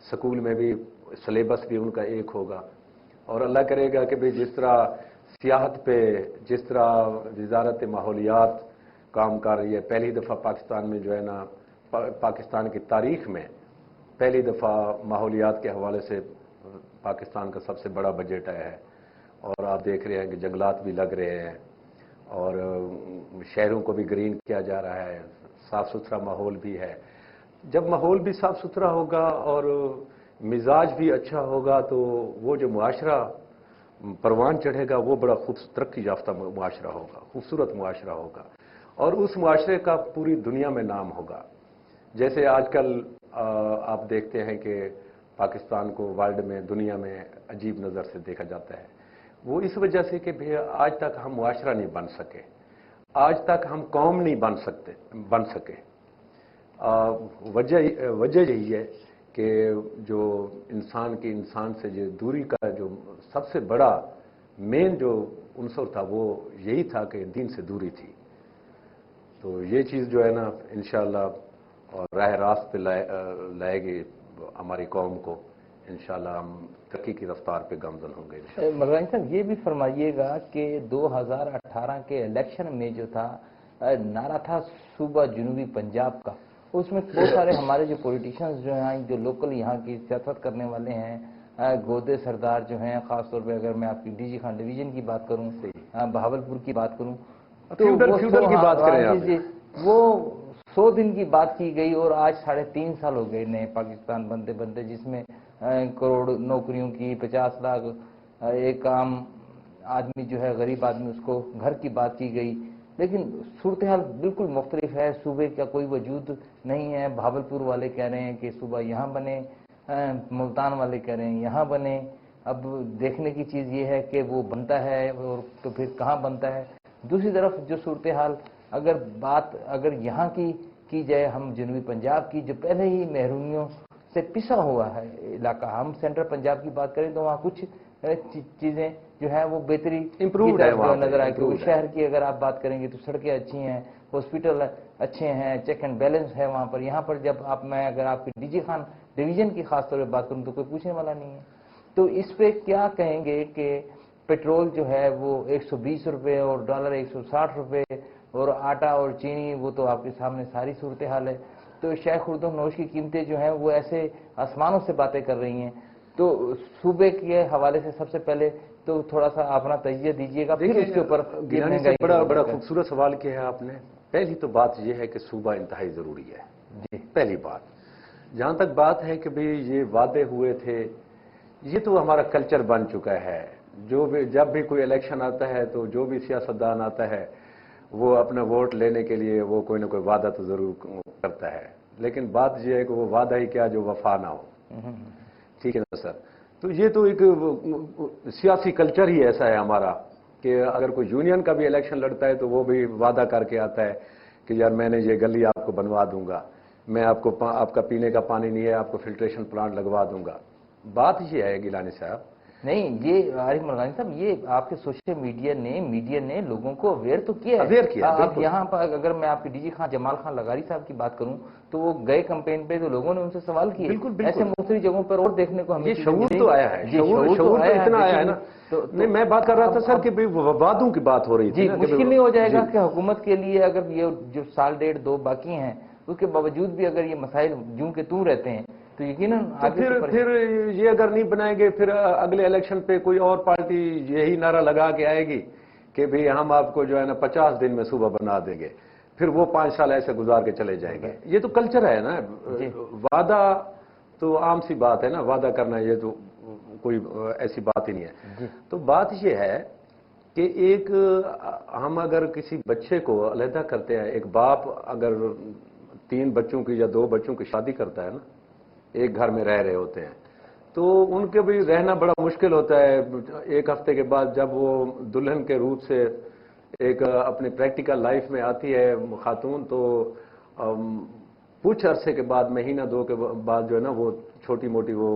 स्कूल में भी सिलेबस भी उनका एक होगा। और अल्लाह करेगा कि भाई जिस तरह सियाहत पे जिस तरह वजारत माहौलियात काम कर रही है, पहली दफ़ा पाकिस्तान में जो है ना, पाकिस्तान की तारीख में पहली दफ़ा माहौलियात के हवाले से पाकिस्तान का सबसे बड़ा बजट आया है। और आप देख रहे हैं कि जंगलात भी लग रहे हैं और शहरों को भी ग्रीन किया जा रहा है, साफ़ सुथरा माहौल भी है। जब माहौल भी साफ़ सुथरा होगा और मिजाज भी अच्छा होगा तो वो जो मुआशरा परवान चढ़ेगा वो बड़ा तरक्की याफ्ता मुआशरा होगा, खूबसूरत मुआशरा होगा और उस मुआशरे का पूरी दुनिया में नाम होगा। जैसे आजकल आप देखते हैं कि पाकिस्तान को वर्ल्ड में, दुनिया में अजीब नज़र से देखा जाता है। वो इस वजह से कि भैया आज तक हम मुआशरा नहीं बन सके। आज तक हम कौम नहीं बन सके। वजह यही है कि जो इंसान से जो दूरी का जो सबसे बड़ा मेन जो उनसर था वो यही था कि दीन से दूरी थी। तो ये चीज़ जो है ना इंशाअल्लाह और राह रास्त पे लाएगी हमारी कौम को। इंशाअल्लाह हम तरक्की की रफ्तार पे गामजन होंगे इंशाअल्लाह। मलकानी साहब, ये भी फरमाइएगा कि 2018 के इलेक्शन में जो था नारा था सूबा जनूबी पंजाब का, उसमें बहुत सारे हमारे जो पॉलिटिशियंस जो हैं, जो लोकल यहाँ की सियासत करने वाले हैं, गोदे सरदार जो हैं, खासतौर पे अगर मैं आपकी डीजी खान डिवीजन की बात करूँ, बहावलपुर की बात करूँ, तो फ्यूडल की बात करें वो 100 दिन की बात की गई और आज 3.5 साल हो गए नए पाकिस्तान बनते बनते, जिसमें करोड़ नौकरियों की, 50 लाख एक आम आदमी जो है, गरीब आदमी, उसको घर की बात की गई। लेकिन सूरत हाल बिल्कुल मुख्तलिफ है, सूबे का कोई वजूद नहीं है। भावलपुर वाले कह रहे हैं कि सूबा यहाँ बने, मुल्तान वाले कह रहे हैं यहाँ बने। अब देखने की चीज़ ये है कि वो बनता है और तो फिर कहाँ बनता है। दूसरी तरफ जो सूरत हाल अगर यहाँ की जाए, हम जनूबी पंजाब की, जो पहले ही महरूमियों से पिसा हुआ है इलाका, हम सेंट्रल पंजाब की बात करें तो वहाँ कुछ चीज़ें जो है वो बेहतरी इम्प्रूव है वहाँ नजर आए। क्योंकि शहर की अगर आप बात करेंगे तो सड़कें अच्छी हैं, हॉस्पिटल अच्छे हैं, चेक एंड बैलेंस है वहाँ पर। यहाँ पर जब अगर आपकी डीजी खान डिवीजन की खासतौर पर बात करूँ तो कोई पूछने वाला नहीं है। तो इस पे क्या कहेंगे कि पेट्रोल जो है वो 120 रुपये और डॉलर 160 रुपये, और आटा और चीनी वो तो आपके सामने सारी सूरत हाल है। तो शाय खुर्दम नोश की कीमतें जो हैं वो ऐसे आसमानों से बातें कर रही हैं। तो सूबे के हवाले से सबसे पहले तो थोड़ा सा अपना तजिया दीजिएगा, फिर उसके ऊपर गिलानी से बड़ा खूबसूरत सवाल किया है आपने। पहली तो बात यह है कि सूबा इंतहाई जरूरी है जी। पहली बात, जहां तक बात है कि भाई ये वादे हुए थे, ये तो हमारा कल्चर बन चुका है। जब भी कोई इलेक्शन आता है तो जो भी सियासतदान आता है वो अपना वोट लेने के लिए वो कोई ना कोई वादा तो जरूर करता है, लेकिन बात यह है कि वो वादा ही क्या जो वफा ना हो। ठीक है ना सर। तो ये तो एक सियासी कल्चर ही ऐसा है हमारा कि अगर कोई यूनियन का भी इलेक्शन लड़ता है तो वो भी वादा करके आता है कि यार मैंने ये गली आपको बनवा दूंगा, मैं आपका पीने का पानी नहीं है, आपको फिल्ट्रेशन प्लांट लगवा दूंगा। बात ये है गिलानी साहब, नहीं, ये आरिफ मलकानी साहब, ये आपके सोशल मीडिया ने लोगों को अवेयर तो किया है। अवेयर किया। अब यहाँ पर अगर मैं आपकी डीजी खान जमाल खान लगारी साहब की बात करूं तो वो गए कैंपेन पे तो लोगों ने उनसे सवाल किए। बिल्कुल ऐसे मुख्तलिफ जगहों पर और देखने को हमें ये शऊर तो आया है, शऊर तो इतना आया है ना। तो नहीं, मैं बात कर रहा था सर कि वादों की बात हो रही थी। मुश्किल नहीं हो जाएगा कि हुकूमत के लिए अगर ये जो साल 1.5-2 बाकी हैं उसके बावजूद भी अगर ये मसाइल जूं के तू रहते हैं तो यकीनन फिर ये अगर नहीं बनाएंगे, फिर अगले इलेक्शन पे कोई और पार्टी यही नारा लगा के आएगी कि भाई हम आपको जो है ना 50 दिन में सूबा बना देंगे, फिर वो 5 साल ऐसे गुजार के चले जाएंगे। ये तो कल्चर है ना। वादा तो आम सी बात है ना, वादा करना ये तो कोई ऐसी बात ही नहीं है। तो बात ये है कि हम अगर किसी बच्चे को अलहदा करते हैं, एक बाप अगर 3 बच्चों की या 2 बच्चों की शादी करता है ना, एक घर में रह रहे होते हैं, तो उनके भी रहना बड़ा मुश्किल होता है। 1 हफ्ते के बाद जब वो दुल्हन के रूप से एक अपनी प्रैक्टिकल लाइफ में आती है खातून, तो कुछ अरसे के बाद, महीना 2 के बाद जो है ना वो छोटी मोटी वो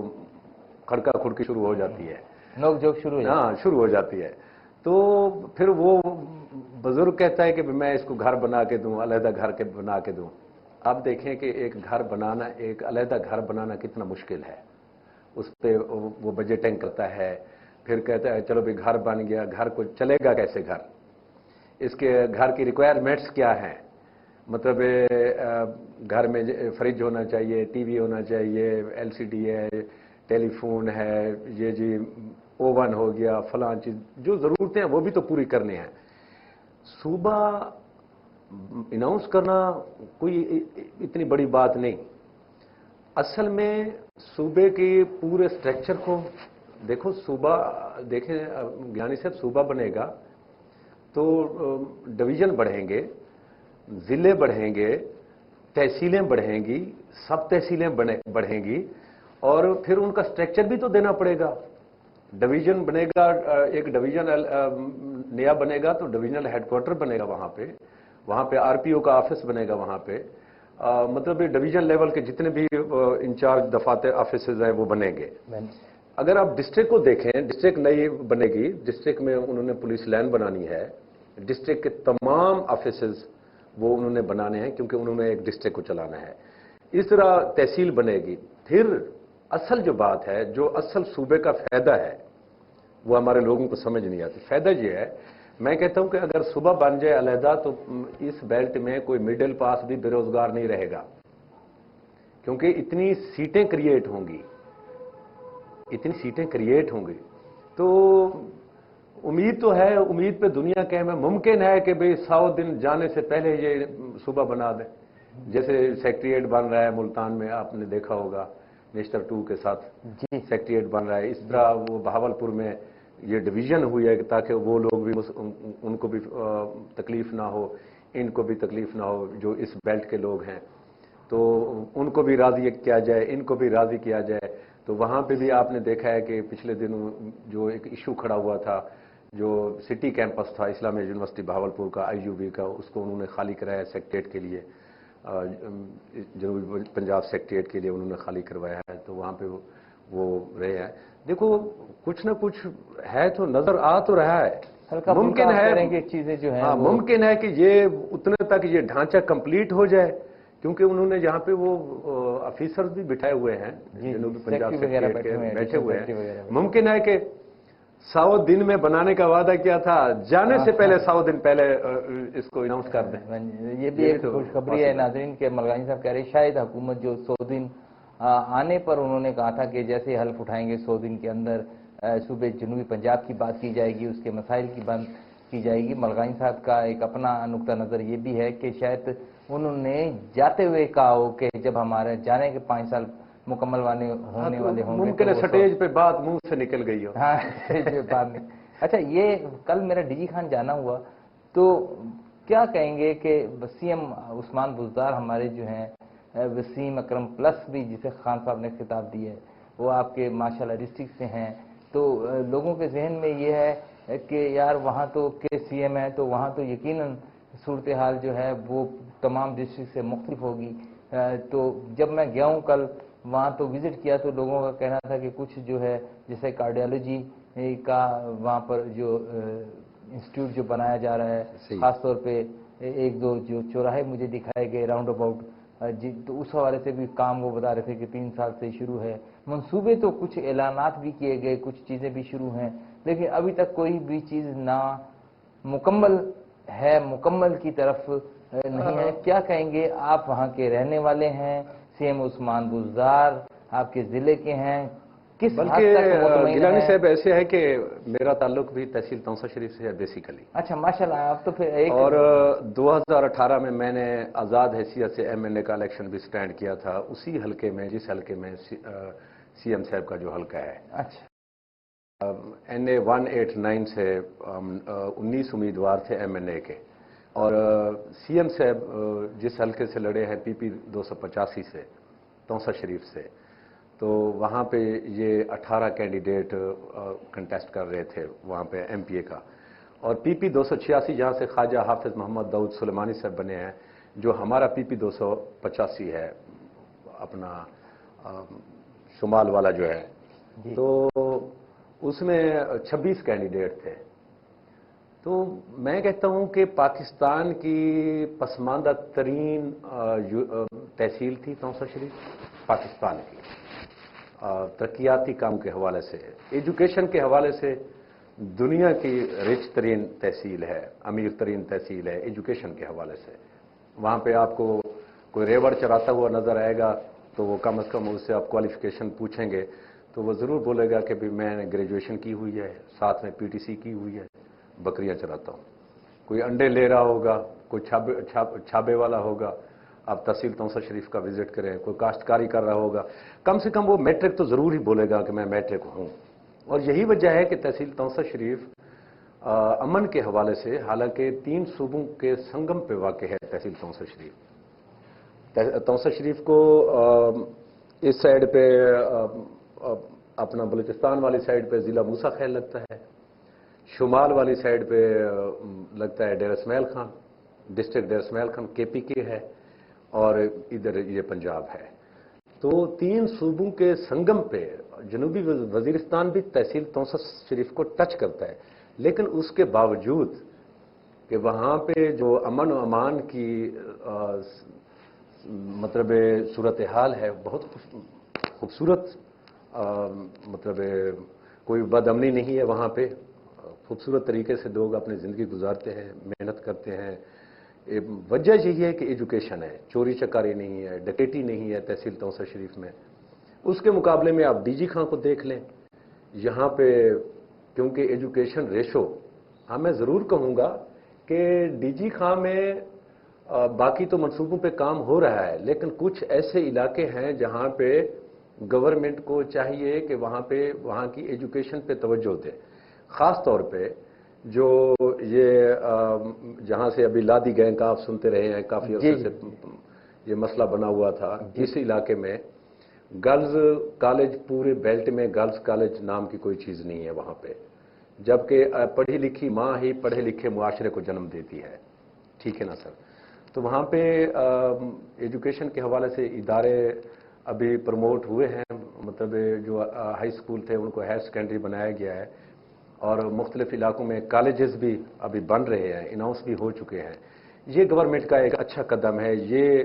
खड़का खुड़की शुरू हो जाती है, नोक जोक शुरू हो जाती है। तो फिर वो बुजुर्ग कहता है कि मैं इसको घर बना के दूं, अलहदा घर के बना के दूं। आप देखें कि एक घर बनाना, एक अलहदा घर बनाना कितना मुश्किल है। उस पर वो बजटिंग करता है, फिर कहता है चलो भाई घर बन गया, घर को चलेगा कैसे घर, इसके घर की रिक्वायरमेंट्स क्या हैं, मतलब घर में फ्रिज होना चाहिए, टीवी होना चाहिए, एलसीडी है, टेलीफोन है, ये जी ओवन हो गया, फलां चीज, जो जरूरतें हैं वो भी तो पूरी करनी है। सूबा अनाउंस करना कोई इतनी बड़ी बात नहीं। असल में सूबे के पूरे स्ट्रक्चर को देखो। सूबा देखें ज्ञानी साहब, सूबा बनेगा तो डिवीजन बढ़ेंगे, जिले बढ़ेंगे, तहसीलें बढ़ेंगी, सब तहसीलें बढ़ेंगी, और फिर उनका स्ट्रक्चर भी तो देना पड़ेगा। डिवीजन बनेगा, एक डिवीजन नया बनेगा तो डिविजनल हेडक्वार्टर बनेगा वहां पे आरपीओ का ऑफिस बनेगा वहां पे। मतलब ये डिवीजन लेवल के जितने भी इंचार्ज दफातर ऑफिसेज हैं वो बनेंगे। अगर आप डिस्ट्रिक्ट को देखें, डिस्ट्रिक्ट नई बनेगी, डिस्ट्रिक्ट में उन्होंने पुलिस लाइन बनानी है, डिस्ट्रिक्ट के तमाम ऑफिसेज वो उन्होंने बनाने हैं क्योंकि उन्होंने एक डिस्ट्रिक्ट को चलाना है। इस तरह तहसील बनेगी। फिर असल जो बात है, जो असल सूबे का फायदा है वो हमारे लोगों को समझ नहीं आती। फायदा ये है, मैं कहता हूं कि अगर सुबह बन जाए अलहदा तो इस बेल्ट में कोई मिडिल पास भी बेरोजगार नहीं रहेगा, क्योंकि इतनी सीटें क्रिएट होंगी। तो उम्मीद तो है, उम्मीद पे दुनिया के में मुमकिन है कि भाई 100 दिन जाने से पहले ये सुबह बना दें। जैसे सेक्रेटेरिएट बन रहा है मुल्तान में, आपने देखा होगा मिस्टर 2 के साथ सेक्रेटेरिएट बन रहा है। इस तरह वो बहावलपुर में ये डिवीजन हुई है ताकि वो लोग भी उनको भी तकलीफ ना हो, इनको भी तकलीफ ना हो, जो इस बेल्ट के लोग हैं तो उनको भी राजी किया जाए, इनको भी राजी किया जाए। तो वहां पे भी आपने देखा है कि पिछले दिनों जो एक इशू खड़ा हुआ था, जो सिटी कैंपस था इस्लामिया यूनिवर्सिटी बहावलपुर का, आईयूबी का, उसको उन्होंने खाली कराया सेक्रेटेरिएट के लिए, जनूबी पंजाब सेक्रेटेरिएट के लिए उन्होंने खाली करवाया है। तो वहां पे वो रहे हैं। देखो कुछ ना कुछ है तो नजर आ तो रहा है, मुमकिन है चीजें जो है, हाँ मुमकिन है कि ये उतने तक ये ढांचा कंप्लीट हो जाए, क्योंकि उन्होंने यहाँ पे वो ऑफिसर्स भी बिठाए हुए हैं जनूबी पंजाब सेक्रेटेरिएट के, बैठे हुए हैं। मुमकिन है कि 100 दिन में बनाने का वादा किया था, जाने से पहले 100 दिन पहले इसको अनाउंस कर दें। ये भी एक खुशखबरी है नाज़रीन के मलगानी साहब कह रहे शायद हुकूमत जो 100 दिन आने पर उन्होंने कहा था कि जैसे हल्फ उठाएंगे 100 दिन के अंदर सूबे जनूबी पंजाब की बात की जाएगी, उसके मसाइल की बात की जाएगी। मलगानी साहब का एक अपना नुक्ता नज़र ये भी है कि शायद उन्होंने जाते हुए कहा हो कि जब हमारे जाने के 5 साल मुकम्मल होने वाले होंगे, मुमकिन है स्टेज पे बात मुंह से निकल गई हो। हाँ स्टेज पे बात नहीं। अच्छा, ये कल मेरा डीजी खान जाना हुआ, तो क्या कहेंगे कि सीएम उस्मान बुज़दार हमारे जो हैं वसीम अकरम प्लस भी जिसे खान साहब ने खिताब दी है, वो आपके माशाल्लाह डिस्ट्रिक्ट से हैं, तो लोगों के जहन में ये है कि यार वहाँ तो के सीएम है तो वहाँ तो यकीनन सूरत हाल जो है वो तमाम डिस्ट्रिक्ट से मुख्तलिफ होगी। तो जब मैं गया हूँ कल वहाँ तो विजिट किया तो लोगों का कहना था कि कुछ जो है जैसे कार्डियोलॉजी का वहाँ पर जो इंस्टीट्यूट जो बनाया जा रहा है, ख़ास तौर पे एक दो जो चौराहे मुझे दिखाए गए राउंड अबाउट, तो उस हवाले से भी काम वो बता रहे थे कि 3 साल से शुरू है। मंसूबे तो कुछ ऐलानात भी किए गए, कुछ चीज़ें भी शुरू हैं, लेकिन अभी तक कोई भी चीज़ ना मुकम्मल है, मुकम्मल की तरफ नहीं है। क्या कहेंगे, आप वहाँ के रहने वाले हैं, सीएम उस्मान बुज़दार आपके ज़िले के हैं, किस हद तक गिलानी साहब ऐसे है कि मेरा ताल्लुक भी तहसील तौसा शरीफ से है बेसिकली। अच्छा माशाल्लाह, आप तो फिर एक और 2018 में मैंने आज़ाद हैसियत से एमएनए का इलेक्शन भी स्टैंड किया था, उसी हलके में जिस हलके में सीएम साहब का जो हलका है। अच्छा, NA 189 से 19 उम्मीदवार थे एमएनए के, और सीएम साहब जिस हलके से लड़े हैं PP 285 से तौसा शरीफ से, तो वहाँ पे ये 18 कैंडिडेट कंटेस्ट कर रहे थे वहाँ पे MPA का। और PP 286 जहाँ से ख्वाजा हाफिज मोहम्मद दाऊद सुलेमानी साहब बने हैं, जो हमारा PP 285 है अपना शुमाल वाला जो है, तो उसमें 26 कैंडिडेट थे। तो मैं कहता हूं कि पाकिस्तान की पसमानदा तरीन तहसील थी तौसा शरीफ, पाकिस्तान की तरक्याती काम के हवाले से, एजुकेशन के हवाले से दुनिया की रिच तरीन तहसील है, अमीर तरीन तहसील है एजुकेशन के हवाले से। वहाँ पे आपको कोई रेवड़ चराता हुआ नज़र आएगा तो वो कम से कम उससे आप क्वालिफिकेशन पूछेंगे तो वो ज़रूर बोलेगा कि भी मैंने ग्रेजुएशन की हुई है, साथ में PTC की हुई है, बकरियां चराता हूँ। कोई अंडे ले रहा होगा, कोई छाबे वाला होगा, आप तहसील तौसा शरीफ का विजिट करें, कोई काश्तकारी कर रहा होगा, कम से कम वो मैट्रिक तो ज़रूर ही बोलेगा कि मैं मैट्रिक हूँ। और यही वजह है कि तहसील तौसा शरीफ अमन के हवाले से, हालांकि 3 सूबों के संगम पे वाक़ है तहसील तौसा शरीफ। तौसा शरीफ को इस साइड पे اپنا بلوچستان والی سائڈ پہ ضلع موسیٰ خیل لگتا ہے، شمال والی سائڈ پہ لگتا ہے ڈیر اسماعیل خان، ڈسٹرکٹ ڈیر اسماعیل خان KPK ہے، اور ادھر یہ پنجاب ہے۔ تو 3 صوبوں کے سنگم پہ جنوبی وزیرستان بھی تحصیل توسا شریف کو ٹچ کرتا ہے، لیکن اس کے باوجود کہ وہاں پہ جو امن و امان کی مطلب صورتحال ہے، بہت خوبصورت، مطلب کوئی بد امنی نہیں ہے وہاں پہ، خوبصورت طریقے سے لوگ اپنی زندگی گزارتے ہیں، محنت کرتے ہیں۔ وجہ یہی ہے کہ ایجوکیشن ہے، چوری چکاری نہیں ہے، ڈکیٹی نہیں ہے تحصیل توسا شریف میں۔ اس کے مقابلے میں آپ DG خان کو دیکھ لیں، یہاں پہ کیونکہ ایجوکیشن ریشو، ہاں میں ضرور کہوں گا کہ DG خان میں باقی تو منصوبوں پہ کام ہو رہا ہے، لیکن کچھ ایسے علاقے ہیں جہاں پہ گورنمنٹ کو چاہیے کہ وہاں کی ایجوکیشن پہ توجہ دے، خاص طور پہ جو یہ جہاں سے ابھی لادی گینگ کا آپ سنتے رہے ہیں کافی عرصے سے یہ مسئلہ بنا ہوا تھا، اس علاقے میں گرلز کالج، پورے بیلٹ میں گرلز کالج نام کی کوئی چیز نہیں ہے وہاں پہ، جبکہ پڑھی لکھی ماں ہی پڑھے لکھے معاشرے کو جنم دیتی ہے، ٹھیک ہے نا سر؟ تو وہاں پہ ایجوکیشن کے حوالے سے ادارے ابھی پروموٹ ہوئے ہیں، مطلب جو ہائی اسکول تھے ان کو ہائر سیکنڈری بنایا گیا ہے، اور مختلف علاقوں میں کالجز بھی ابھی بن رہے ہیں، اناؤنس بھی ہو چکے ہیں۔ یہ گورنمنٹ کا ایک اچھا قدم ہے۔ یہ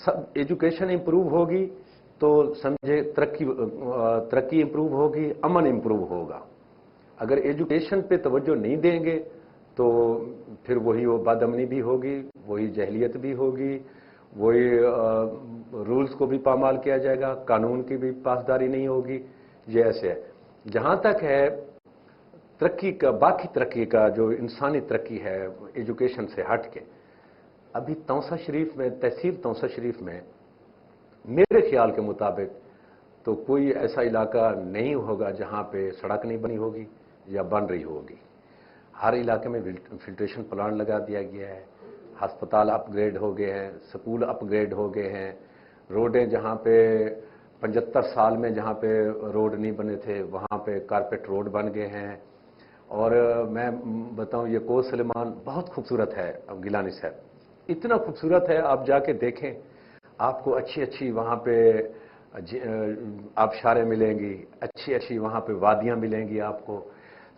سب ایجوکیشن امپروو ہوگی تو سمجھے ترقی امپروو ہوگی، امن امپروو ہوگا۔ اگر ایجوکیشن پہ توجہ نہیں دیں گے تو پھر وہی وہ بد امنی بھی ہوگی، وہی جہلیت بھی ہوگی، وہی رولز کو بھی پامال کیا جائے گا، قانون کی بھی پاسداری نہیں ہوگی۔ یہ ایسے ہے۔ جہاں تک ہے ترقی کا، باقی ترقی کا جو انسانی ترقی ہے ایجوکیشن سے ہٹ کے، ابھی توسا شریف میں، تحصیل توسا شریف میں میرے خیال کے مطابق تو کوئی ایسا علاقہ نہیں ہوگا جہاں پہ سڑک نہیں بنی ہوگی یا بن رہی ہوگی۔ ہر علاقے میں فلٹریشن پلانٹ لگا دیا گیا ہے، ہسپتال اپ گریڈ ہو گئے ہیں، سکول اپ گریڈ ہو گئے ہیں، روڈیں جہاں پہ 75 سال میں جہاں پہ روڈ نہیں بنے تھے وہاں پہ کارپیٹ روڈ بن گئے ہیں۔ اور میں بتاؤں یہ کوہ سلیمان بہت خوبصورت ہے، گیلانی صاحب اتنا خوبصورت ہے، آپ جا کے دیکھیں، آپ کو اچھی اچھی وہاں پہ آبشاریں ملیں گی، اچھی اچھی وہاں پہ وادیاں ملیں گی آپ کو۔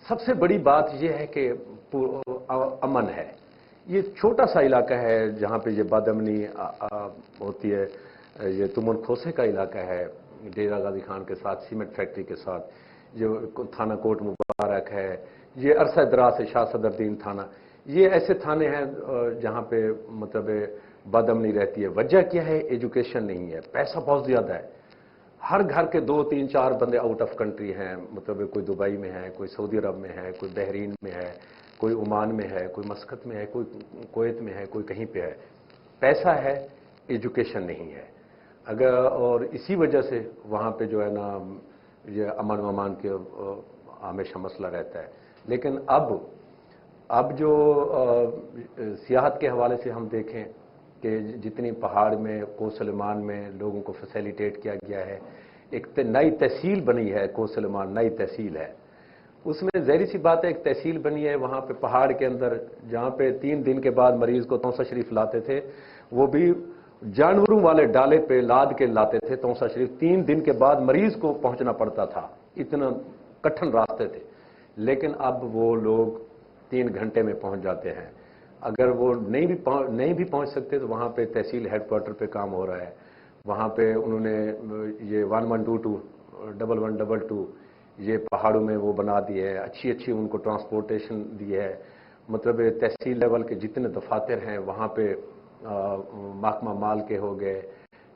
سب سے بڑی بات یہ ہے کہ امن ہے۔ یہ چھوٹا سا علاقہ ہے جہاں پہ یہ بد امنی ہوتی ہے، یہ تمن کھوسے کا علاقہ ہے، ڈیرہ غازی خان کے ساتھ، سیمنٹ فیکٹری کے ساتھ، جو تھانہ کوٹ مبارک ہے، یہ عرصہ دراز سے شاہ صدر دین تھانہ، یہ ایسے تھانے ہیں جہاں پہ مطلب بد امنی رہتی ہے۔ وجہ کیا ہے؟ ایجوکیشن نہیں ہے، پیسہ بہت زیادہ ہے، ہر گھر کے 2 3 4 بندے آؤٹ آف کنٹری ہیں، مطلب کوئی دبئی میں ہے، کوئی سعودی عرب میں ہے، کوئی بحرین میں ہے، کوئی عمان میں ہے، کوئی مسقط میں ہے، کوئی کویت میں ہے، کوئی کہیں پہ ہے۔ پیسہ ہے، ایجوکیشن نہیں ہے۔ اور اسی وجہ سے وہاں پہ جو ہے نا یہ امن و امان کے ہمیشہ مسئلہ رہتا ہے۔ لیکن اب جو سیاحت کے حوالے سے ہم دیکھیں کہ جتنی پہاڑ میں، کوہ سلیمان میں لوگوں کو فیسیلیٹیٹ کیا گیا ہے، ایک نئی تحصیل بنی ہے، کوہ سلیمان نئی تحصیل ہے، اس میں ظاہری سی بات ہے ایک تحصیل بنی ہے وہاں پہ پہاڑ کے اندر، جہاں پہ 3 دن کے بعد مریض کو توسا شریف لاتے تھے، وہ بھی جانوروں والے ڈالے پہ لاد کے لاتے تھے توسا شریف، 3 دن کے بعد مریض کو پہنچنا پڑتا تھا، اتنا کٹھن راستے تھے، لیکن اب وہ لوگ 3 گھنٹے میں پہنچ جاتے ہیں۔ اگر وہ نہیں بھی پہنچ سکتے تو وہاں پہ تحصیل ہیڈ کوارٹر پہ کام ہو رہا ہے، وہاں پہ انہوں نے یہ 1122 1122 یہ پہاڑوں میں وہ بنا دی ہے، اچھی اچھی ان کو ٹرانسپورٹیشن دی ہے، مطلب تحصیل لیول کے جتنے دفاتر ہیں وہاں پہ محکمہ مال کے ہو گئے،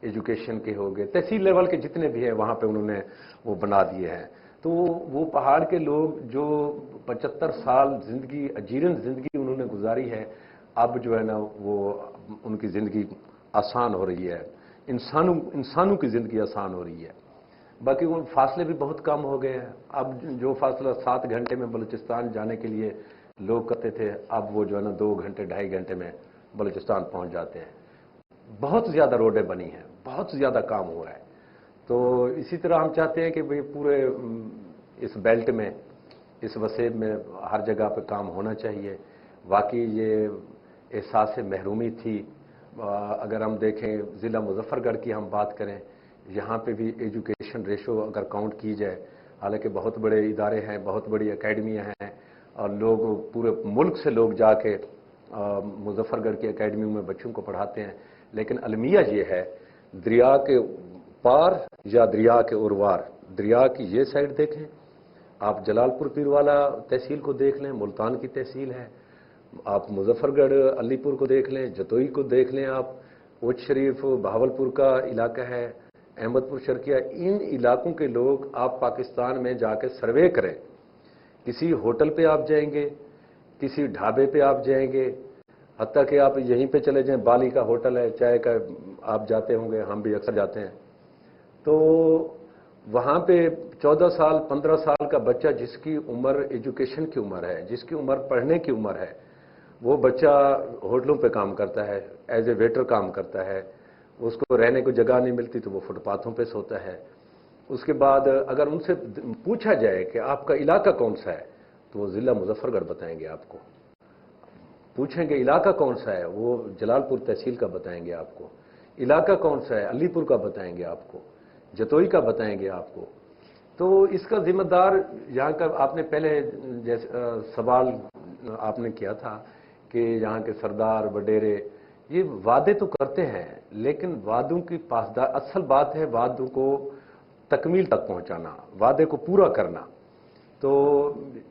ایجوکیشن کے ہو گئے، تحصیل لیول کے جتنے بھی ہیں وہاں پہ انہوں نے وہ بنا دیے ہیں۔ تو وہ پہاڑ کے لوگ جو 75 سال زندگی، اجیرن زندگی انہوں نے گزاری ہے، اب جو ہے نا وہ ان کی زندگی آسان ہو رہی ہے، انسانوں کی زندگی آسان ہو رہی ہے۔ باقی وہ فاصلے بھی بہت کم ہو گئے ہیں، اب جو فاصلہ 7 گھنٹے میں بلوچستان جانے کے لیے لوگ کرتے تھے، اب وہ جو ہے نا 2 گھنٹے 2.5 گھنٹے میں بلوچستان پہنچ جاتے ہیں۔ بہت زیادہ روڈیں بنی ہیں، بہت زیادہ کام ہوا ہے۔ تو اسی طرح ہم چاہتے ہیں کہ بھئی پورے اس بیلٹ میں، اس وسیب میں ہر جگہ پہ کام ہونا چاہیے۔ واقعی یہ احساس محرومی تھی۔ اگر ہم دیکھیں ضلع مظفر گڑھ کی ہم بات کریں، یہاں پہ بھی ایجوکیشن ریشو اگر کاؤنٹ کی جائے، حالانکہ بہت بڑے ادارے ہیں، بہت بڑی اکیڈمیاں ہیں، اور لوگ پورے ملک سے لوگ جا کے مظفر گڑھ کی اکیڈمیوں میں بچوں کو پڑھاتے ہیں، لیکن المیہ یہ ہے دریا کے پار یا دریا کے اوروار۔ دریا کی یہ سائڈ دیکھیں، آپ جلال پور پیروالا تحصیل کو دیکھ لیں، ملتان کی تحصیل ہے، آپ مظفر گڑھ علی پور کو دیکھ لیں، جتوئی کو دیکھ لیں، آپ اوچھ شریف بہاولپور کا علاقہ ہے، احمد پور شرقیہ، ان علاقوں کے لوگ آپ پاکستان میں جا کے سروے کریں، کسی ہوٹل پہ آپ جائیں گے، کسی ڈھابے پہ آپ جائیں گے، حتیٰ کہ آپ یہیں پہ چلے جائیں، بالی کا ہوٹل ہے، چائے کا آپ جاتے ہوں گے، ہم بھی اکثر جاتے ہیں، تو وہاں پہ 14 سال 15 سال کا بچہ جس کی عمر ایجوکیشن کی عمر ہے، جس کی عمر پڑھنے کی عمر ہے، وہ بچہ ہوٹلوں پہ کام کرتا ہے، ایز اے ویٹر کام کرتا ہے، اس کو رہنے کو جگہ نہیں ملتی تو وہ فٹ پاتھوں پہ سوتا ہے۔ اس کے بعد اگر ان سے پوچھا جائے کہ آپ کا علاقہ کون سا ہے تو وہ ضلع مظفر گڑھ بتائیں گے آپ کو۔ پوچھیں گے علاقہ کون سا ہے، وہ جلال پور تحصیل کا بتائیں گے آپ کو۔ علاقہ کون سا ہے، علی پور کا بتائیں گے آپ کو، جتوئی کا بتائیں گے آپ کو۔ تو اس کا ذمہ دار یہاں کا، آپ نے پہلے جیسے سوال آپ نے کیا تھا کہ یہاں کے سردار وڈیرے یہ وعدے تو کرتے ہیں، لیکن وعدوں کی پاسدار، اصل بات ہے وعدوں کو تکمیل تک پہنچانا، وعدے کو پورا کرنا۔ تو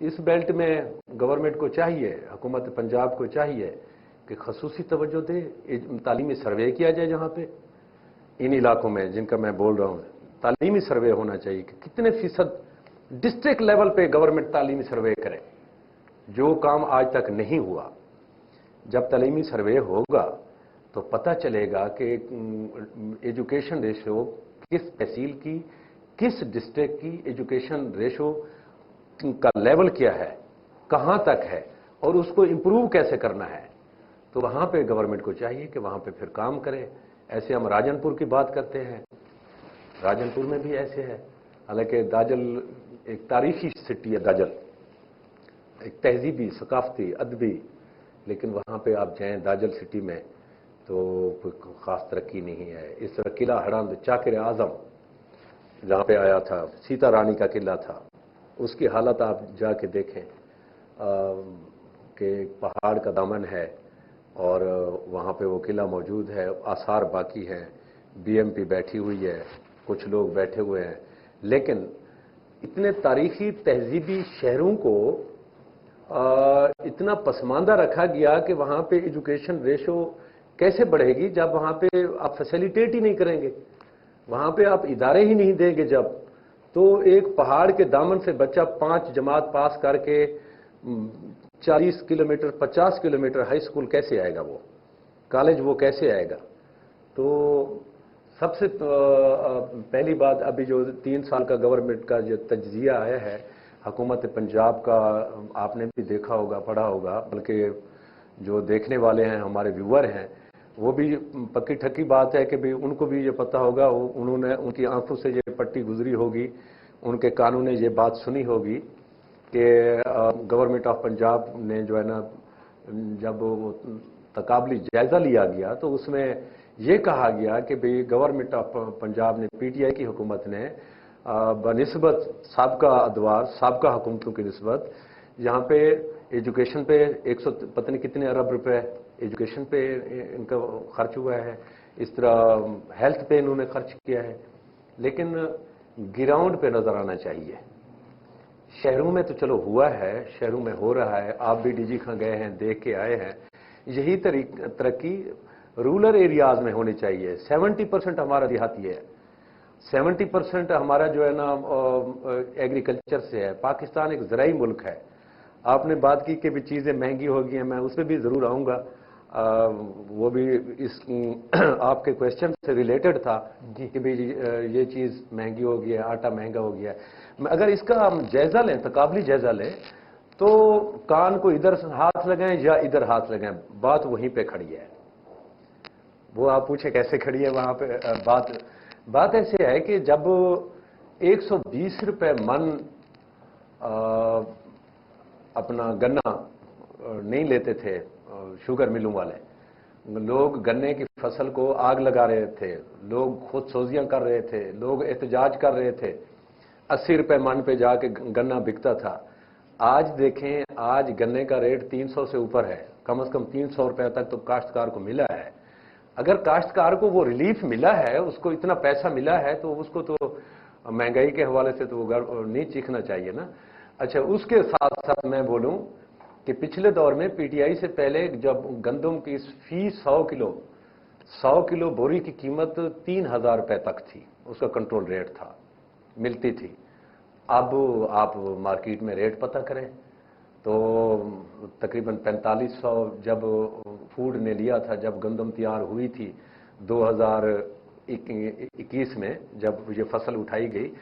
اس بیلٹ میں گورنمنٹ کو چاہیے، حکومت پنجاب کو چاہیے کہ خصوصی توجہ دے، تعلیمی سروے کیا جائے جہاں پہ ان علاقوں میں جن کا میں بول رہا ہوں، تعلیمی سروے ہونا چاہیے کہ کتنے فیصد ڈسٹرکٹ لیول پہ گورنمنٹ تعلیمی سروے کرے، جو کام آج تک نہیں ہوا۔ جب تعلیمی سروے ہوگا تو پتہ چلے گا کہ ایجوکیشن ریشو کس تحصیل کی، کس ڈسٹرکٹ کی ایجوکیشن ریشو کا لیول کیا ہے، کہاں تک ہے، اور اس کو امپروو کیسے کرنا ہے۔ تو وہاں پہ گورنمنٹ کو چاہیے کہ وہاں پہ پھر کام کرے۔ ایسے ہم راجن پور کی بات کرتے ہیں، راجن پور میں بھی ایسے ہے، حالانکہ داجل ایک تاریخی سٹی ہے، داجل ایک تہذیبی، ثقافتی، ادبی، لیکن وہاں پہ آپ جائیں داجل سٹی میں تو کوئی خاص ترقی نہیں ہے۔ اس طرح قلعہ ہڑند چاکر اعظم جہاں پہ آیا تھا، سیتا رانی کا قلعہ تھا، اس کی حالت آپ جا کے دیکھیں کہ پہاڑ کا دامن ہے اور وہاں پہ وہ قلعہ موجود ہے، آثار باقی ہیں، بی ایم پی بیٹھی ہوئی ہے، کچھ لوگ بیٹھے ہوئے ہیں، لیکن اتنے تاریخی تہذیبی شہروں کو اتنا پسماندہ رکھا گیا کہ وہاں پہ ایجوکیشن ریشو کیسے بڑھے گی جب وہاں پہ آپ فیسیلیٹیٹ ہی نہیں کریں گے، وہاں پہ آپ ادارے ہی نہیں دیں گے جب، تو ایک پہاڑ کے دامن سے بچہ 5 جماعت پاس کر کے 40 کلومیٹر 50 کلومیٹر ہائی اسکول کیسے آئے گا، وہ کالج وہ کیسے آئے گا۔ تو سب سے پہلی بات، ابھی جو 3 سال کا گورنمنٹ کا جو تجزیہ آیا ہے حکومت پنجاب کا، آپ نے بھی دیکھا ہوگا، پڑھا ہوگا، بلکہ جو دیکھنے والے ہیں ہمارے ویور ہیں وہ بھی پکی ٹھکی بات ہے کہ بھی ان کو بھی یہ پتہ ہوگا، انہوں نے ان کی آنکھوں سے یہ پٹی گزری ہوگی، ان کے کانوں نے یہ بات سنی ہوگی کہ گورنمنٹ آف پنجاب نے جو ہے نا جب وہ تقابلی جائزہ لیا گیا تو اس میں یہ کہا گیا کہ بھئی گورنمنٹ آف پنجاب نے، پی ٹی آئی کی حکومت نے بنسبت سابقہ ادوار، سابقہ حکومتوں کی نسبت یہاں پہ ایجوکیشن پہ 100 پتہ نہیں کتنے ارب روپے ایجوکیشن پہ ان کا خرچ ہوا ہے، اس طرح ہیلتھ پہ انہوں نے خرچ کیا ہے، لیکن گراؤنڈ پہ نظر آنا چاہیے۔ شہروں میں تو چلو ہوا ہے، شہروں میں ہو رہا ہے، آپ بھی ڈی جی خاں گئے ہیں، دیکھ کے آئے ہیں، یہی ترقی رورل ایریاز میں ہونی چاہیے۔ 70% ہمارا دیہاتی ہے، 70% ہمارا جو ہے نا ایگریکلچر سے ہے۔ پاکستان ایک زرعی ملک ہے۔ آپ نے بات کی کہ بھی چیزیں مہنگی ہو گئی ہیں، میں اس پہ بھی ضرور آؤں گا، وہ بھی اس آپ کے کویسچن سے ریلیٹڈ تھا کہ بھی یہ چیز مہنگی ہو گئی ہے، آٹا مہنگا ہو گیا ہے۔ اگر اس کا ہم جائزہ لیں، تقابلی جائزہ لیں، تو کان کو ادھر ہاتھ لگائیں یا ادھر ہاتھ لگائیں، بات وہیں پہ کھڑی ہے۔ وہ آپ پوچھیں کیسے کھڑی ہے وہاں پہ بات، बात ऐसे है कि जब 120 रुपए मन अपना गन्ना नहीं लेते थे शुगर मिलों वाले, लोग गन्ने की फसल को आग लगा रहे थे, लोग खुद सोजियां कर रहे थे, लोग एहतजाज कर रहे थे, 80 रुपए मन पे जाके गन्ना बिकता था। आज देखें, आज गन्ने का रेट 300 से ऊपर है, कम से कम 300 रुपए तक तो काश्तकार को मिला है। अगर काश्तकार को वो रिलीफ मिला है, उसको इतना पैसा मिला है, तो उसको तो महंगाई के हवाले से तो वो नहीं चीखना चाहिए ना। अच्छा, उसके साथ साथ मैं बोलूं कि पिछले दौर में पीटीआई से पहले जब गंदम की फी 100 किलो बोरी की कीमत 3,000 रुपए तक थी, उसका कंट्रोल रेट था, मिलती थी। अब आप मार्केट में रेट पता करें तो तकरीबन 4500 जब फूड ने लिया था, जब गंदम तैयार हुई थी 2021 में, जब ये फसल उठाई गई,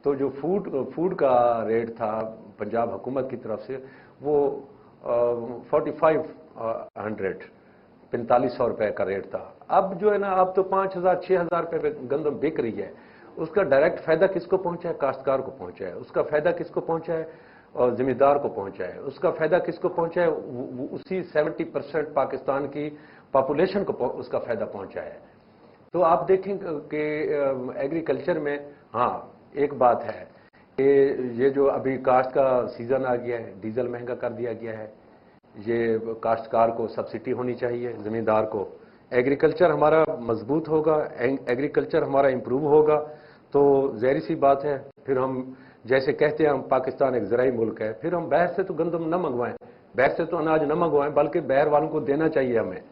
तो जो फूड का रेट था पंजाब हुकूमत की तरफ से वो 4500 रुपए का रेट था। अब जो है ना, अब तो 5,000 6,000 रुपए पे गंदम बिक रही है। उसका डायरेक्ट फायदा किसको पहुंचा है? काश्तकार को पहुंचा है। उसका फायदा किसको पहुंचा है? और जिम्मेदार को पहुंचा है। उसका फायदा किसको पहुंचा है? उसी 70% पाकिस्तान की पॉपुलेशन को उसका फायदा पहुंचा है। तो आप देखें कि एग्रीकल्चर में, हाँ, एक बात है कि ये जो अभी काश्त का सीजन आ गया है, डीजल महंगा कर दिया गया है, ये काश्तकार को सब्सिडी होनी चाहिए, जमींदार को। एग्रीकल्चर हमारा मजबूत होगा, एग्रीकल्चर हमारा इंप्रूव होगा, तो ज़ाहिर सी बात है, फिर हम जैसे कहते हैं हम पाकिस्तान एक ज़राई मुल्क है, फिर हम बाहर से तो गंदम न मंगवाएं, बाहर से तो अनाज न मंगवाएं, बल्कि बाहर वालों को देना चाहिए हमें,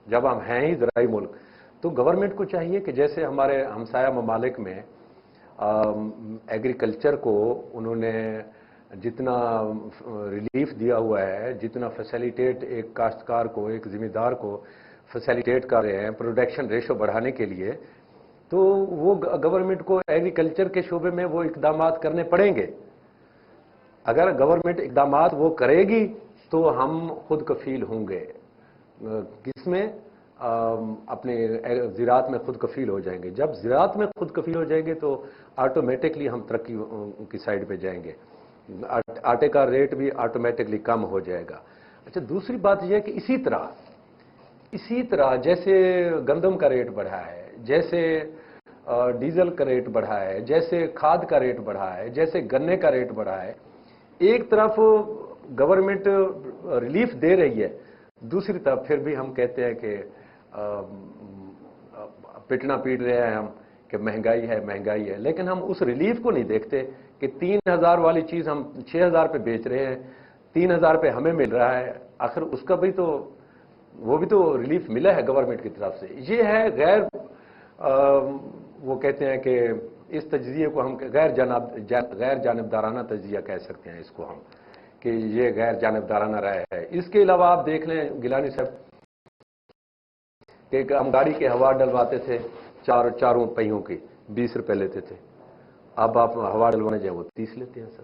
जब हम हैं ही ज़राई मुल्क। तो गवर्नमेंट को चाहिए कि जैसे हमारे हमसाया ममालिक में एग्रीकल्चर को उन्होंने जितना रिलीफ दिया हुआ है, जितना फैसिलिटेट एक काश्तकार को, एक जिम्मेदार को फैसिलिटेट कर रहे हैं प्रोडक्शन रेशो बढ़ाने के लिए, तो वो गवर्नमेंट को एग्रीकल्चर के शोबे में वो इकदामात करने पड़ेंगे। अगर गवर्नमेंट इकदामात वो करेगी तो हम खुद कफील होंगे। किसमें? अपने ज़राअत में खुद कफील हो जाएंगे। जब ज़राअत में खुद कफील हो जाएंगे तो ऑटोमेटिकली हम तरक्की की साइड पे जाएंगे, आटे का रेट भी ऑटोमेटिकली कम हो जाएगा। अच्छा, दूसरी बात यह है कि इसी तरह जैसे गंदम का रेट बढ़ा है, जैसे डीजल का रेट बढ़ा है, जैसे खाद का रेट बढ़ा है, जैसे गन्ने का रेट बढ़ा है, एक तरफ गवर्नमेंट रिलीफ दे रही है, दूसरी तरफ फिर भी हम कहते हैं कि पिटना पीट रहे हैं हम कि महंगाई है, लेकिन हम उस रिलीफ को नहीं देखते कि 3,000 वाली चीज हम 6,000 पे बेच रहे हैं, 3,000 पे हमें मिल रहा है। आखिर उसका भी तो, वो भी तो रिलीफ मिला है गवर्नमेंट की तरफ से। ये है गैर वो कहते हैं कि इस तज्जिए को हम गैर जानिबदाराना तज्जिया कह सकते हैं इसको हम, कि ये गैर जानिबदाराना राय है। इसके अलावा आप देख लें गिलानी साहब कि हम गाड़ी के हवा डलवाते थे, चारों पहियों की 20 रुपए लेते थे। अब आप हवा डलवाने जाए वो 30 लेते हैं सर।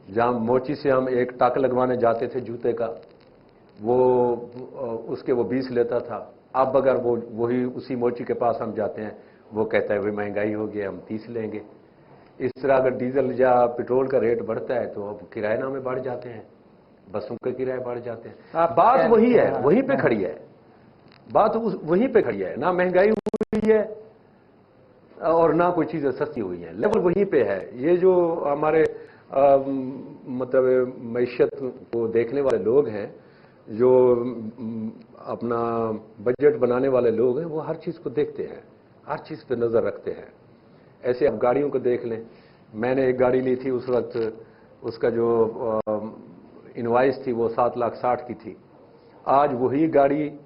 जहां मोची से हम एक टाक लगवाने जाते थे जूते का, वो उसके वो 20 लेता था। अब अगर वही उसी मोची के पास हम जाते हैं, वो कहता है भाई महंगाई हो गई, हम 30 लेंगे। इस तरह अगर डीजल या पेट्रोल का रेट बढ़ता है तो अब किराए नामे बढ़ जाते हैं, बसों के किराए बढ़ जाते हैं। बात वही है, वहीं पे खड़ी है बात, वहीं पे खड़ी है। ना महंगाई हुई है और ना कोई चीजें सस्ती हुई है, लेवल वहीं पे है। ये जो हमारे मतलब मैशत को देखने वाले लोग हैं, जो अपना बजट बनाने वाले लोग हैं, वो हर चीज को देखते हैं, हर चीज पे नजर रखते हैं। ऐसे आप गाड़ियों को देख लें। मैंने एक गाड़ी ली थी, उस वक्त उसका जो इनवाइस थी वो 7,60,000 की थी। आज वही गाड़ी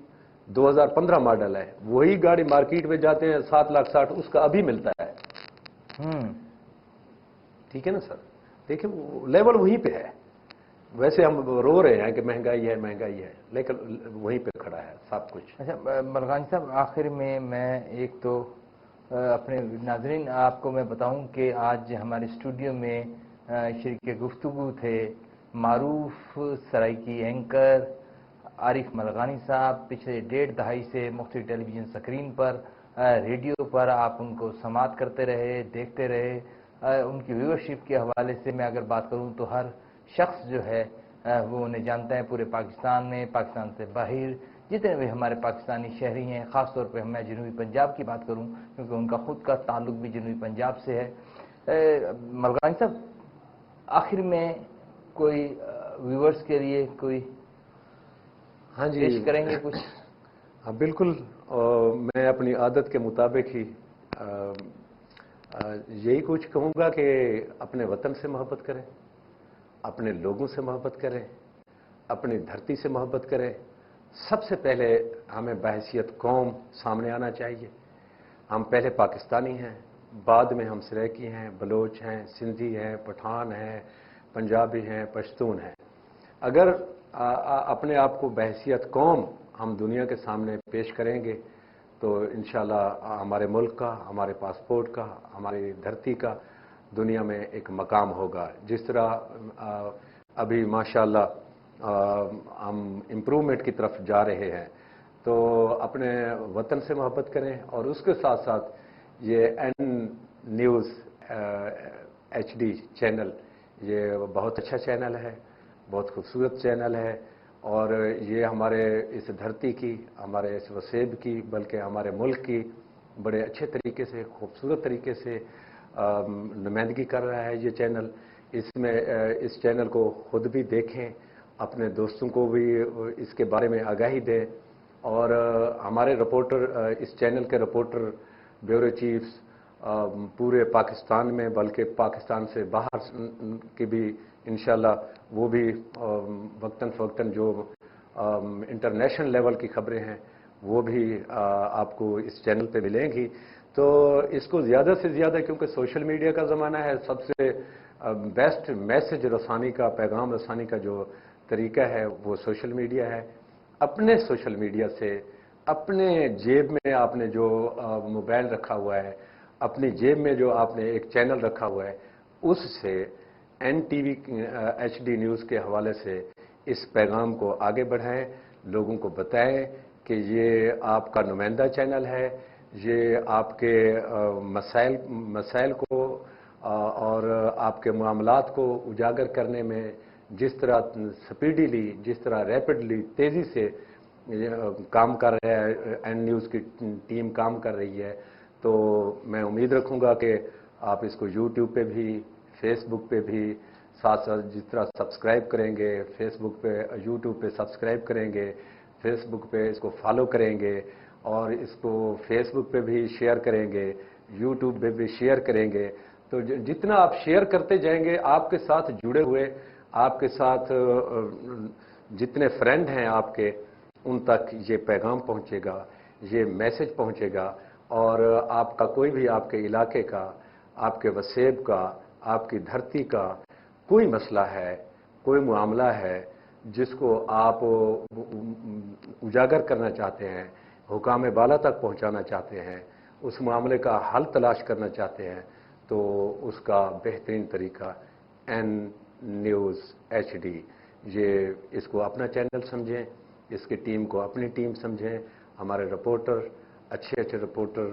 2015 मॉडल है, वही गाड़ी मार्केट में जाते हैं 7,60,000, उसका अभी मिलता है। ठीक है ना सर? देखिए लेवल वहीं पे है। वैसे हम रो रहे हैं कि महंगाई है, लेकिन वहीं पे खड़ा है सब कुछ। अच्छा मलकानी साहब, आखिर में मैं एक तो अपने नाज़रीन आपको मैं बताऊं कि आज हमारे स्टूडियो में शरीक गुफ्तगू थे मारूफ सराइकी एंकर आरिफ मलकानी साहब। पिछले 1.5 दहाई से मुख्तलिफ टेलीविज़न स्क्रीन पर रेडियो पर आप उनको समात करते रहे, देखते रहे। उनकी व्यूअरशिप के हवाले से मैं अगर बात करूं तो हर शख्स जो है वो उन्हें जानता है पूरे पाकिस्तान में, पाकिस्तान से बाहर जितने भी हमारे पाकिस्तानी शहरी हैं। ख़ास तौर पे मैं जनूबी पंजाब की बात करूं क्योंकि उनका खुद का ताल्लुक भी जनूबी पंजाब से है। मलगानी साहब, आखिर में कोई व्यूअर्स के लिए कोई हाँ जी, पेश करेंगे कुछ? हाँ बिल्कुल। मैं अपनी आदत के मुताबिक ही यही कुछ कहूँगा कि अपने वतन से मोहब्बत करें, अपने लोगों से मोहब्बत करें, अपनी धरती से मोहब्बत करें। सबसे पहले हमें बहैसियत कौम सामने आना चाहिए। हम पहले पाकिस्तानी हैं, बाद में हम सराइकी हैं, बलोच हैं, सिंधी हैं, पठान हैं, पंजाबी हैं, पश्तून हैं। अगर अपने आप को बहैसियत कौम हम दुनिया के सामने पेश करेंगे तो इंशाल्लाह हमारे मुल्क का, हमारे पासपोर्ट का, हमारी धरती का दुनिया में एक मकाम होगा। जिस तरह अभी माशाल्लाह हम इम्प्रूवमेंट की तरफ जा रहे हैं, तो अपने वतन से मोहब्बत करें। और उसके साथ साथ ये एन न्यूज़ HD चैनल, ये बहुत अच्छा चैनल है, बहुत खूबसूरत चैनल है। और ये हमारे इस धरती की, हमारे इस वसेब की, बल्कि हमारे मुल्क की बड़े अच्छे तरीके से, खूबसूरत तरीके से नुमाइंदगी कर रहा है ये चैनल। इसमें इस चैनल को खुद भी देखें, अपने दोस्तों को भी इसके बारे में आगाही दें। और हमारे रिपोर्टर, इस चैनल के रिपोर्टर, ब्यूरो चीफ्स पूरे पाकिस्तान में, बल्कि पाकिस्तान से बाहर के भी इंशाल्लाह वो भी वक्तन फ़वक्तन जो इंटरनेशनल लेवल की खबरें हैं वो भी आपको इस चैनल पे मिलेंगी। तो इसको ज़्यादा से ज़्यादा, क्योंकि सोशल मीडिया का ज़माना है, सबसे बेस्ट मैसेज रसानी का, पैगाम रसानी का जो तरीका है वो सोशल मीडिया है। अपने सोशल मीडिया से, अपने जेब में आपने जो मोबाइल रखा हुआ है, अपनी जेब में जो आपने एक चैनल रखा हुआ है, उससे NTV HD न्यूज़ के हवाले से इस पैगाम को आगे बढ़ाएं, लोगों को बताएं कि ये आपका नुमाइंदा चैनल है, ये आपके मसाइल को और आपके मामलात को उजागर करने में जिस तरह स्पीडीली, जिस तरह रैपिडली, तेज़ी से काम कर रहा है, एन न्यूज़ की टीम काम कर रही है। तो मैं उम्मीद रखूँगा कि आप इसको YouTube पे भी, फेसबुक पे भी, साथ साथ जिस तरह सब्सक्राइब करेंगे, फेसबुक पे, YouTube पे सब्सक्राइब करेंगे, फेसबुक पे इसको फॉलो करेंगे, और इसको फेसबुक पे भी शेयर करेंगे, YouTube पे भी शेयर करेंगे। तो जितना आप शेयर करते जाएंगे, आपके साथ जुड़े हुए, आपके साथ जितने फ्रेंड हैं आपके, उन तक ये पैगाम पहुंचेगा, ये मैसेज पहुंचेगा। और आपका कोई भी, आपके इलाके का, आपके वसेब का, आपकी धरती का कोई मसला है, कोई मामला है जिसको आप उजागर करना चाहते हैं, हुकाम बाला तक पहुंचाना चाहते हैं, उस मामले का हल तलाश करना चाहते हैं, तो उसका बेहतरीन तरीका एन न्यूज़ HD, ये इसको अपना चैनल समझें, इसकी टीम को अपनी टीम समझें। हमारे रिपोर्टर, अच्छे अच्छे रिपोर्टर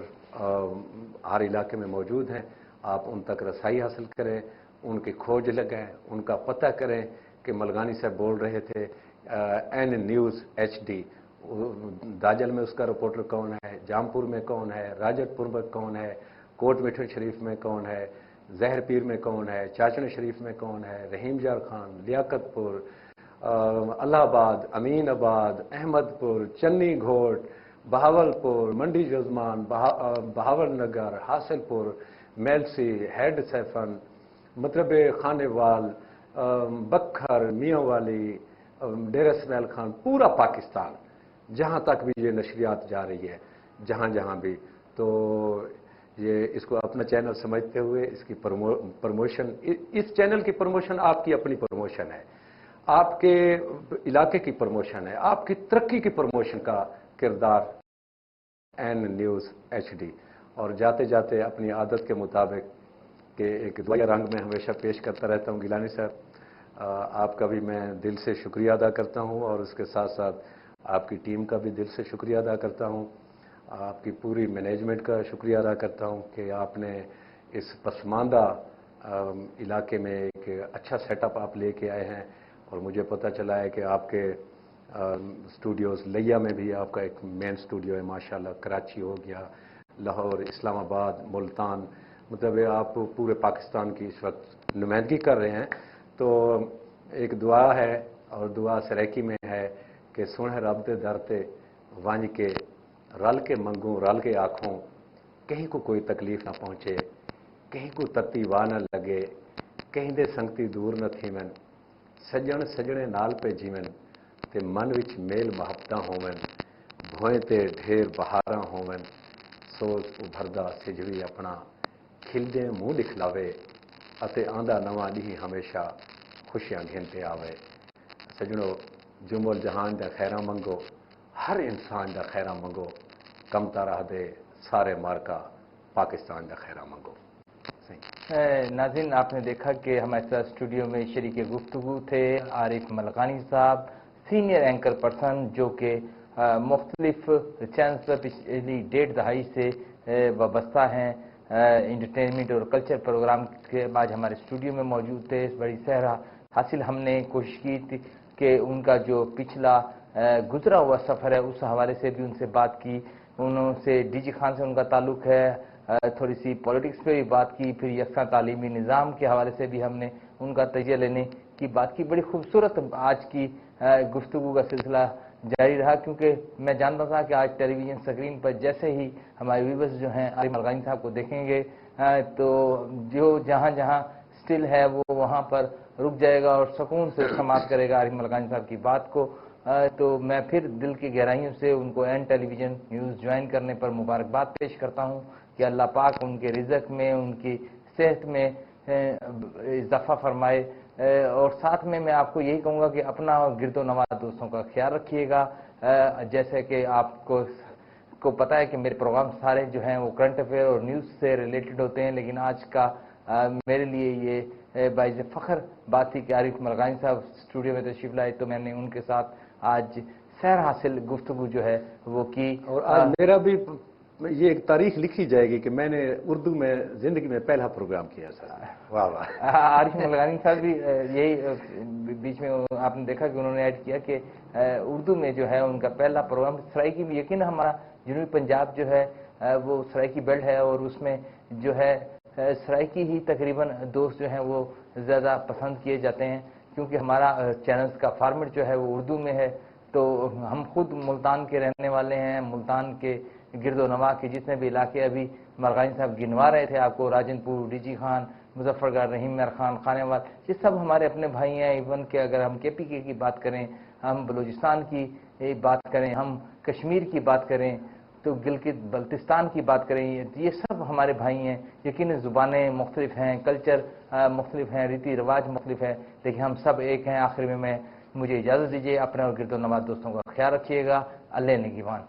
हर इलाके में मौजूद हैं। आप उन तक रसाई हासिल करें, उनकी खोज लगाएं, उनका पता करें कि मलगानी साहब बोल रहे थे एन न्यूज़ HD, दाजल में उसका रिपोर्टर कौन है, जामपुर में कौन है, राजतपुर में कौन है, कोट मिठन शरीफ में कौन है, जहर पीर में कौन है, चाचन शरीफ में कौन है, रहीम जार खान, लियाकतपुर, अलाहाबाद, अमीनाबाद, अहमदपुर, चन्नी घोट, बहावलपुर, मंडी जजमान, बहावल नगर, हासिलपुर, मेलसी, हेड सैफन, मतलब खानेवाल, बखर, मियांवाली, डेरा इसमाइल खान, पूरा पाकिस्तान, जहां तक भी ये नशरियात जा रही है, जहां जहां भी। तो ये इसको अपना चैनल समझते हुए इसकी प्रमोशन, इस चैनल की प्रमोशन आपकी अपनी प्रमोशन है, आपके इलाके की प्रमोशन है, आपकी तरक्की की प्रमोशन का किरदार एन न्यूज़ HD। और जाते जाते अपनी आदत के मुताबिक कि एक दुआ रंग में हमेशा पेश करता रहता हूँ, गिलानी साहब आपका भी मैं दिल से शुक्रिया अदा करता हूँ, और उसके साथ साथ आपकी टीम का भी दिल से शुक्रिया अदा करता हूँ। आपकी पूरी मैनेजमेंट का शुक्रिया अदा करता हूं कि आपने इस पसमानदा इलाके में एक अच्छा सेटअप आप लेके आए हैं। और मुझे पता चला है कि आपके स्टूडियोज़ लिया में भी आपका एक मेन स्टूडियो है माशाल्लाह, कराची हो गया, लाहौर, इस्लामाबाद, मुल्तान, मतलब ये आप पूरे पाकिस्तान की इस वक्त नुमाइंदगी कर रहे हैं। तो एक दुआ है और दुआ सराइकी में है कि सुन रब दे दर ते वंज के रल के मंगू रल के आखों, कहीं को कोई तकलीफ ना पहुँचे, कहीं को तत्ती वाह न लगे, कहीं दे संगती दूर न थीवन, सजण सजणे नाल पे जीवन ते मन विच मेल मुहब्बतां होवन, भोए ते ढेर बहारां होवन, सोच उभरदा सिजवी अपना खिलदे मुंह दिखलावे, अते आंदा नवां ॾींहुं हमेशा खुशियां घिनते आवे। सजणो जुमल जहान दा खैरां मंगो, हर इंसान दा खैरां मंगो, कमता राह दे सारे मार्का पाकिस्तान दा खैरां मंगो। नाज़रीन, आपने देखा कि हमारे साथ स्टूडियो में शरीक गुफ्तगू थे आरिफ मलकानी साहब, सीनियर एंकर पर्सन, जो कि मुख्तलिफ चैनल्स पर पिछली 1.5 दहाई से वाबस्ता हैं। इंटरटेनमेंट और कल्चर प्रोग्राम के आज हमारे स्टूडियो में मौजूद थे। बड़ी सहरा हासिल हमने कोशिश की थी कि उनका जो पिछला गुजरा हुआ सफ़र है उस हवाले से भी उनसे बात की। उनसे डीजी खान से उनका ताल्लुक़ है, थोड़ी सी पॉलिटिक्स पे भी बात की, फिर यकसा तालीमी निज़ाम के हवाले से भी हमने उनका तजिया लेने की बात की। बड़ी खूबसूरत आज की गुफ्तगू का सिलसिला जारी रहा, क्योंकि मैं जानता था कि आज टेलीविज़न स्क्रीन पर जैसे ही हमारे व्यूवर्स जो हैं आरिफ मलकानी साहब को देखेंगे तो जो जहाँ जहाँ स्टिल है वो वहाँ पर रुक जाएगा और सुकून से समाप्त करेगा आरिफ मलकानी साहब की बात को। तो मैं फिर दिल की गहराइयों से उनको एन टेलीविज़न न्यूज़ ज्वाइन करने पर मुबारकबाद पेश करता हूँ कि अल्लाह पाक उनके रिज़्क में, उनकी सेहत में इजाफा फरमाए। और साथ में मैं आपको यही कहूँगा कि अपना और गिरदो नवाज दोस्तों का ख्याल रखिएगा। जैसे कि आपको पता है कि मेरे प्रोग्राम सारे जो हैं वो करंट अफेयर और न्यूज़ से रिलेटेड होते हैं, लेकिन आज का मेरे लिए ये बाइज़ फ़ख्र बात थी कि आरिफ मलकानी साहब स्टूडियो में तशरीफ़ लाए, तो मैंने उनके साथ आज सैर हासिल गुफ्तगू जो है वो की। और आज मेरा भी ये एक तारीख लिखी जाएगी कि मैंने उर्दू में ज़िंदगी में पहला प्रोग्राम किया सर। वाह वाह। आरिफ मलकानी साहब भी यही बीच में आपने देखा कि उन्होंने ऐड किया कि उर्दू में जो है उनका पहला प्रोग्राम सराइकी भी, यकीन हमारा जनूबी पंजाब जो है वो सराइकी बेल्ट है और उसमें जो है सराइकी ही तकरीबन दोस्त जो हैं वो ज़्यादा पसंद किए जाते हैं, क्योंकि हमारा चैनल्स का फॉर्मेट जो है वो उर्दू में है। तो हम खुद मुल्तान के रहने वाले हैं, मुल्तान के गिरदो नवा के जितने भी इलाके अभी मलकानी साहब गिनवा रहे थे आपको, राजनपुर, डीजी खान, मुजफ्फरगढ़, रहीम मियार खान, खानेवाल, ये सब हमारे अपने भाई हैं। इवन के अगर हम KPK की बात करें, हम बलूचिस्तान की बात करें, हम कश्मीर की बात करें, तो गिलगित बल्तिस्तान की बात करें, ये सब हमारे भाई हैं। यकीन ज़ुबानें मुख्तलिफ हैं, कल्चर मुख्तलिफ हैं, रीति रिवाज मुख्तलिफ है, लेकिन हम सब एक हैं। आखिर में मुझे इजाज़त दीजिए, अपने और गिरदो नवाज दोस्तों का ख्याल रखिएगा। अल्लाह निगहबान।